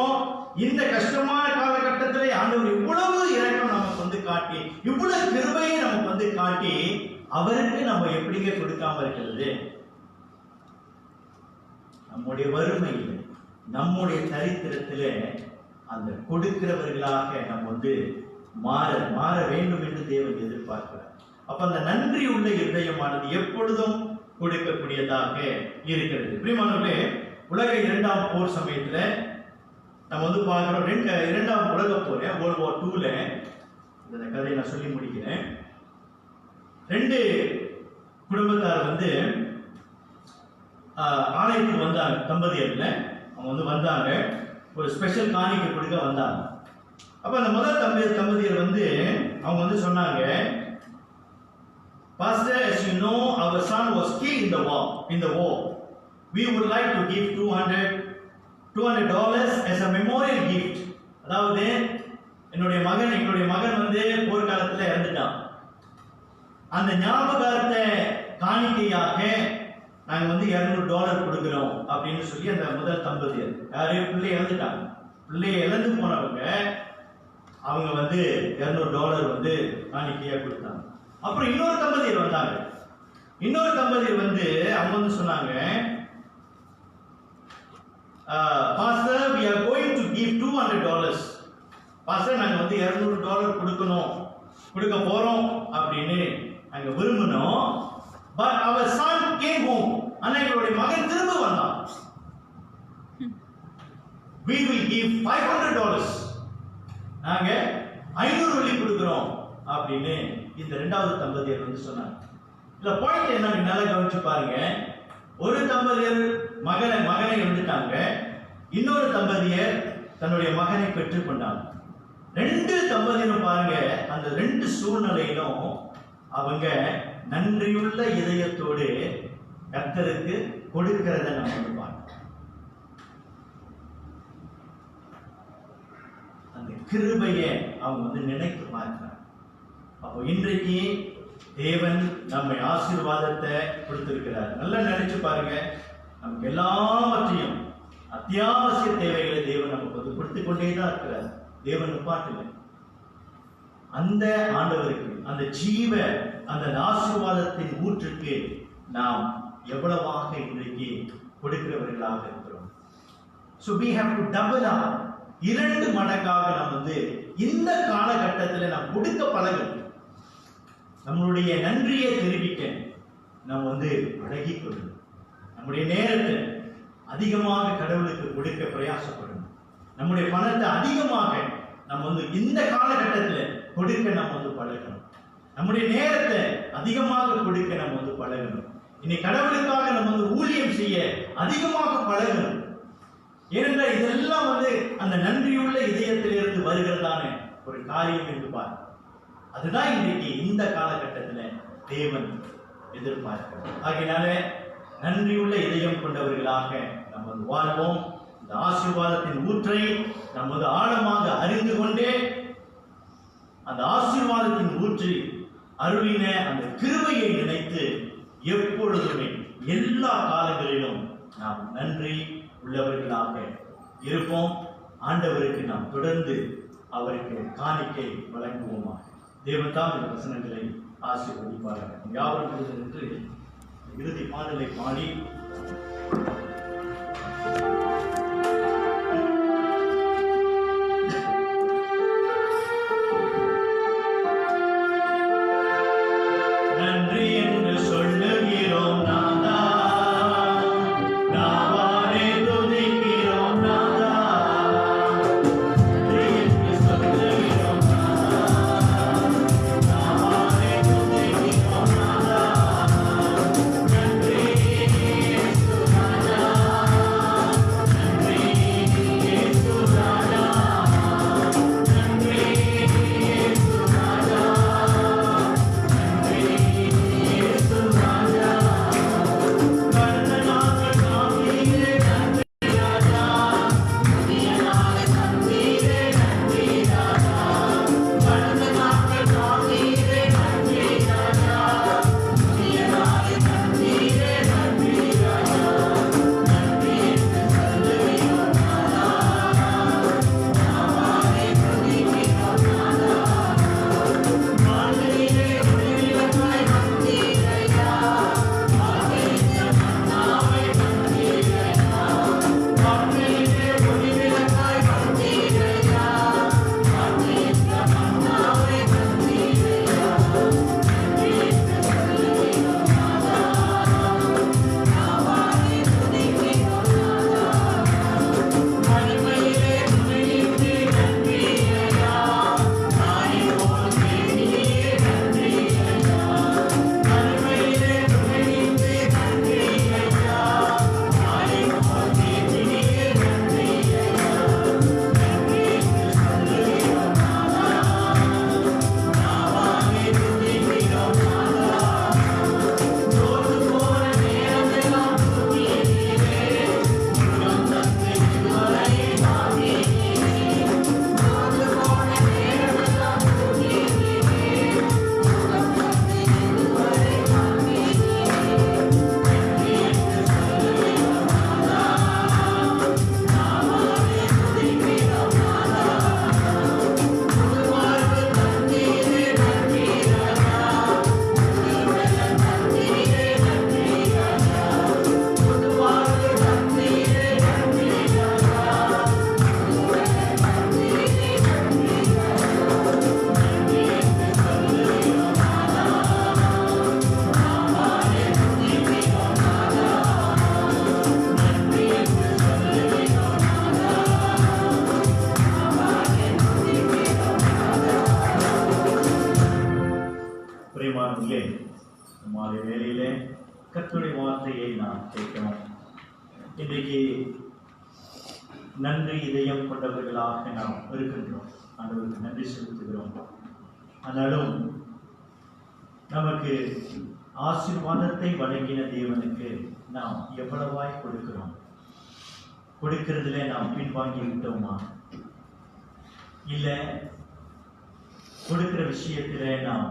இந்த கஷ்டமான காலகட்டத்திலே ஆண்டவர் இவ்வளவு இரக்கம் நமக்கு வந்து காட்டி, இவ்வளவு கிருபையை நமக்கு வந்து காட்டி, அவருக்கு நம்ம எப்படிங்க கொடுக்காம இருக்கிறது? நம்முடைய வறுமையில், நம்முடைய தரித்திரத்திலே அந்த கொடுக்கிறவர்களாக நம்ம வந்து மாற வேண்டும் என்று தேவன் எதிர்பார்க்கிறார். அப்ப அந்த நன்றி உள்ள இதயமானது எப்பொழுதும் கொடுக்கக்கூடியதாக இருக்கிறது. பிரியமானவர்களே, உலக 2ஆம் போர் சமயத்துல நம்ம வந்து பார்க்கிறோம். 2ஆம் உலக போர், World War II, இந்த கதையை நான் சொல்லி முடிக்கிறேன். 2 குடும்பத்தார் வந்து ஆலயத்துக்கு வந்தாங்க. தம்பதியர்ல அவங்க வந்து வந்தாங்க, ஒரு ஸ்பெஷல் காணிக்கை கொடுக்க வந்தாங்க. அப்ப அந்த முதல் தம்பதியர் வந்து அவங்க வந்து சொன்னாங்க, Pastor, as you know, our son was killed in the war. We would like to give $200 as a memorial gift. அதாவது எங்களுடைய மகன் வந்து போர்க்காலத்துல இறந்துட்டான். அந்த ஞாபகார்த்த காணிக்கையாக நாங்க வந்து $200 கொடுக்கிறோம் அப்படின்னு சொல்லி அந்த முதல் தம்பதியர், யாரு பிள்ளை இறந்துட்டாங்க, பிள்ளையை இழந்து போனவங்க, அவங்க வந்து $200 வந்து காணிக்கையா கொடுத்தாங்க. அப்புறம் இன்னொரு தம்பதியர் வந்தாங்க. இன்னொரு தம்பதியர் வந்து அவங்க வந்து சொன்னாங்க, Pastor, we are going to give $200. Pastor, நாங்க வந்து $200 கொடுக்க போறோம் அப்படின்னு நாங்க விரும்பினோம். But our son came home. ஆனா எங்களுடைய மகன் திரும்ப வந்தான். We will give $500. நாங்க $500 கொடுக்கிறோம் அப்படின்னு இந்த இரண்டாவது தம்பதியர் வந்து சொன்னாங்க. இல்ல பாயிண்ட் என்ன, நல்லா கவனிச்சு பாருங்க. ஒரு தம்பதியர் மகனை எழுந்துட்டாங்க, இன்னொரு தம்பதியர் தன்னுடைய மகனை பெற்றுக் கொண்டாங்க. ரெண்டு தம்பதியரும் பாருங்க, அந்த ரெண்டு சூழ்நிலையிலும் அவங்க நன்றியுள்ள இதயத்தோடு கர்த்தருக்கு கொடுக்கிறத நம்ம வந்து பார்க்கணும். அந்த கிருபையை அவங்க வந்து நினைத்து பார்க்கிறாங்க. அப்போ இன்றைக்கு தேவன் நம்மை ஆசீர்வாதத்தை கொடுத்திருக்கிறார். நல்லா நினைச்சு பாருங்க, நமக்கு எல்லாவற்றையும் அத்தியாவசிய தேவைகளை தேவன் நமக்கு வந்து கொடுத்து கொண்டே தான் இருக்கிறார். தேவன் நிப்பாட்டில்லை. அந்த ஆண்டவருக்கு, அந்த ஜீவ அந்த ஆசீர்வாதத்தின் ஊற்றுக்கு நாம் எவ்வளவாக இன்றைக்கு கொடுக்கிறவர்களாக இருக்கிறோம். So we have to double up. 2 மடங்காக நாம் வந்து இந்த காலகட்டத்தில் நாம் கொடுக்க பழகணும். நம்மளுடைய நன்றியை தெரிவிக்க நாம் வந்து பழகிக் கொள்ளணும். நம்முடைய நேரத்தை அதிகமாக கடவுளுக்கு கொடுக்க பிரயாசப்படணும். நம்முடைய பணத்தை அதிகமாக நம்ம வந்து இந்த காலகட்டத்தில் கொடுக்க நம்ம வந்து பழகணும். நம்முடைய நேரத்தை அதிகமாக கொடுக்க நம்ம வந்து பழகணும். இனி கடவுளுக்காக நம்ம வந்து ஊழியம் செய்ய அதிகமாக பழகணும். ஏனென்றால் இதெல்லாம் வந்து அந்த நன்றியுள்ள இதயத்திலிருந்து வருகிறதான ஒரு காரியம் என்று பாருங்க. அதுதான் இன்றைக்கு இந்த காலகட்டத்தில் தேவன் எதிர்பார்க்கிறார். ஆகையினால நன்றியுள்ள இதயம் கொண்டவர்களாக நம்ம வந்து வாழ்வோம். இந்த ஆசீர்வாதத்தின் ஊற்றை நம்ம வந்து ஆழமாக அறிந்து கொண்டே அந்த ஆசீர்வாதத்தின் ஊற்றி அருளின அந்த கிருபையை நினைத்து எப்பொழுதுமே எல்லா காலங்களிலும் நாம் நன்றி உள்ளவர்களாக இருப்போம். ஆண்டவருக்கு நாம் தொடர்ந்து அவருக்கு காணிக்கை வழங்குவோமா. தேவன்தான் இந்த வசனங்களை ஆசீர்வதிப்பார்கள். யாவரும் என்று இறுதி பாடலை பாடி நன்றி என்று சொல்லுகிறோம். நாதா நாவாரே துதிக்கிறோம். நாதா நன்றி என்று சொல்லுகிறோம். நாவாரே துதிக்கிறோம். நாதா நன்றி நாதா மாலை வேளையிலே கர்த்தருடைய வார்த்தையை நாம் கேட்கிறோம். இன்றைக்கு நன்றி இதயம் கொண்டவர்களாக நாம் இருக்கின்றோம். ஆண்டவருக்கு நன்றி செலுத்துகிறோம். ஆனாலும் நமக்கு ஆசீர்வாதத்தை வழங்கின தேவனுக்கு நாம் எவ்வளவாய் கொடுக்கிறோம்? கொடுக்கிறதுல நாம் பின்வாங்கி விட்டோமா? இல்ல கொடுக்கிற விஷயத்தில நாம்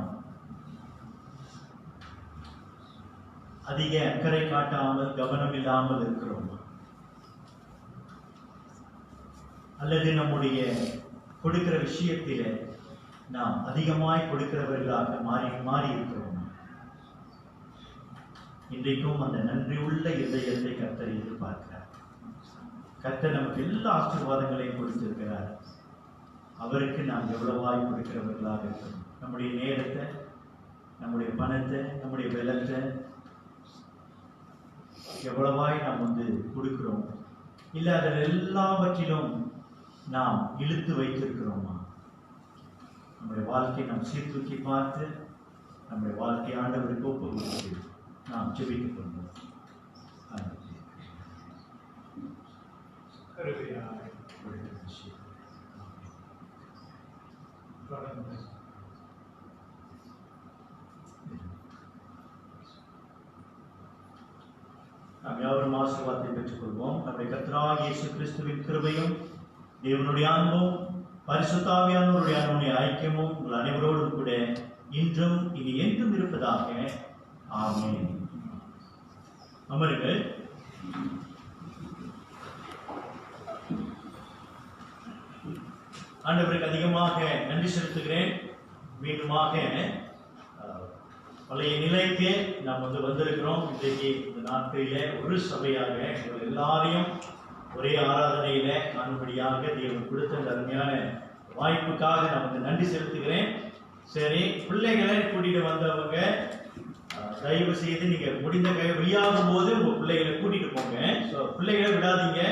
அதிக அக்கறை காட்டாமல் கவனம் இல்லாமல் இருக்கிறோமா? அல்லது நம்முடைய கொடுக்கிற விஷயத்தில நாம் அதிகமாய் கொடுக்கிறவர்களாக மாறி இருக்கிறோமா? இன்றைக்கும் அந்த நன்றி உள்ள இதயத்தை கர்த்தர் எதிர்பார்க்கிறார். கர்த்தர் நமக்கு எல்லா ஆசீர்வாதங்களையும் கொடுத்திருக்கிறார். அவருக்கு நாம் எவ்வளவாய் கொடுக்கிறவர்களாக இருக்கிறோம். நம்முடைய நேரத்தை, நம்முடைய பணத்தை, நம்முடைய பலத்தை எவ்வளவாய் நாம் கொடுக்கிறோம்? இல்லை அதில் எல்லாவற்றிலும் நாம் இழுத்து வைத்திருக்கிறோமா? நம்முடைய வாழ்க்கையை நாம் சீர்தூக்கி பார்த்து நம்முடைய வாழ்க்கை ஆண்டவருக்கு ஒப்புக்கொடுத்து நாம் ஜெபித்துக் கொள்வோம். நாம் யாவரும் ஆசீர்வாதத்தை பெற்றுக் கொள்வோம். நம்முடைய கர்த்தராகிய இயேசு கிறிஸ்துவின் கிருபையும் தேவனுடைய அன்பும் பரிசுத்த ஆவியானவருடைய அன்புடைய ஐக்கியமும் உங்கள் அனைவரோடும் கூட இன்றும் இனி என்றும் இருப்பதாக. ஆமென். அமருங்கள். ஆண்டவருக்கு அதிகமாக நன்றி செலுத்துகிறேன். மீண்டுமாக பழைய நிலைக்கு நாம் வந்திருக்கிறோம். இன்றைக்கு இந்த நாட்களில ஒரு சபையாக உங்கள் எல்லாரையும் ஒரே ஆராதனையில காணும்படியாக தேவன் கொடுத்த இந்த அருமையான வாய்ப்புக்காக நான் நன்றி செலுத்துகிறேன். சரி, பிள்ளைகளை கூட்டிட்டு வந்தவங்க தயவு செய்து நீங்க முடிந்த வெளியாகும் போது உங்க பிள்ளைகளை கூட்டிட்டு போங்க. ஸோ பிள்ளைகளை விடாதீங்க.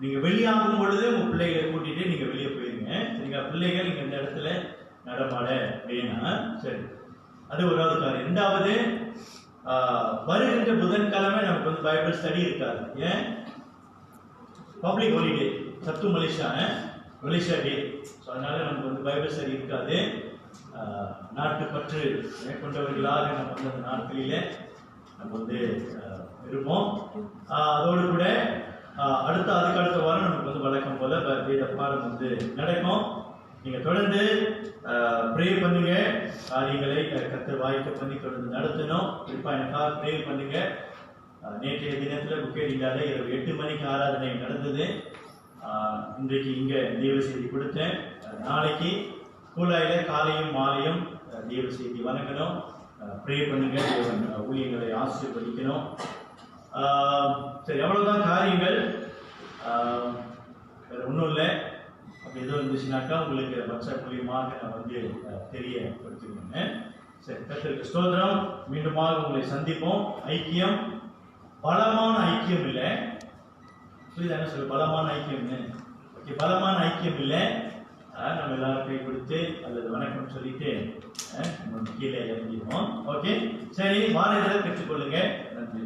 நீங்க வெளியாகும் பொழுது உங்க பிள்ளைகளை கூட்டிட்டு நீங்க வெளியே போயிருங்க. சரிங்களா? பிள்ளைகள் நீங்க இந்த இடத்துல நடமாட வேணாம். சரி, அது ஒராவது காரியம். இரண்டாவது, வருகின்ற புதன்கிழமை நமக்கு பைபிள் ஸ்டடி இருக்காது. ஏன்? பப்ளிக் ஹாலிடே, சத்து மலேசியா டே. ஸோ அதனால நமக்கு பைபிள் ஸ்டடி இருக்காது. நாட்டுப்பற்று மேற்கொண்டவர்களாக நம்ம அந்த நாட்களில நம்ம இருப்போம். அதோடு கூட அதுக்கு அடுத்த வாரம் நமக்கு வழக்கம் போல வேத பாடம் நடக்கும். நீங்க தொடர்ந்து ப்ரே பண்ணுங்க. காரியங்களை கர்த்தர் வாய்க்க பண்ணி தொடர்ந்து நடத்தணும். குறிப்பா எனக்காக ப்ரே பண்ணுங்க. நேற்றைய தினத்துல புக்கேடிங்கால இரவு 8 மணிக்கு ஆராதனை நடந்தது. இன்றைக்கு இங்க தேவ செய்தி கொடுத்தேன். நாளைக்கு கூலாயில காலையும் மாலையும் தேவ செய்தி வணங்கணும். ப்ரே பண்ணுங்க. ஊழியர்களை ஆசீர்வதிக்கணும். சரி, எவ்வளவுதான் காரியங்கள். வேற ஒன்றும் இல்லை. அப்படி எதுவும் இருந்துச்சுனாக்கா உங்களுக்கு வாட்ஸ்அப் மூலியமாக நான் தெரியப்படுத்திக்கிறேன். சரி, கர்த்தருக்கு ஸ்தோத்திரம். மீண்டுமாக உங்களை சந்திப்போம். ஐக்கியம், பலமான ஐக்கியம் இல்லை. புரியுதா என்ன சொல்ல? பலமான ஐக்கியம். ஓகே, பலமான ஐக்கியம் இல்லை. நம்ம எல்லாரும் கை கொடுத்து அல்லது வணக்கம் சொல்லிட்டு கீழே இறங்கிடுவோம். ஓகே, சரி, வாரத்தில் பெற்றுக்கொள்ளுங்க. நன்றி.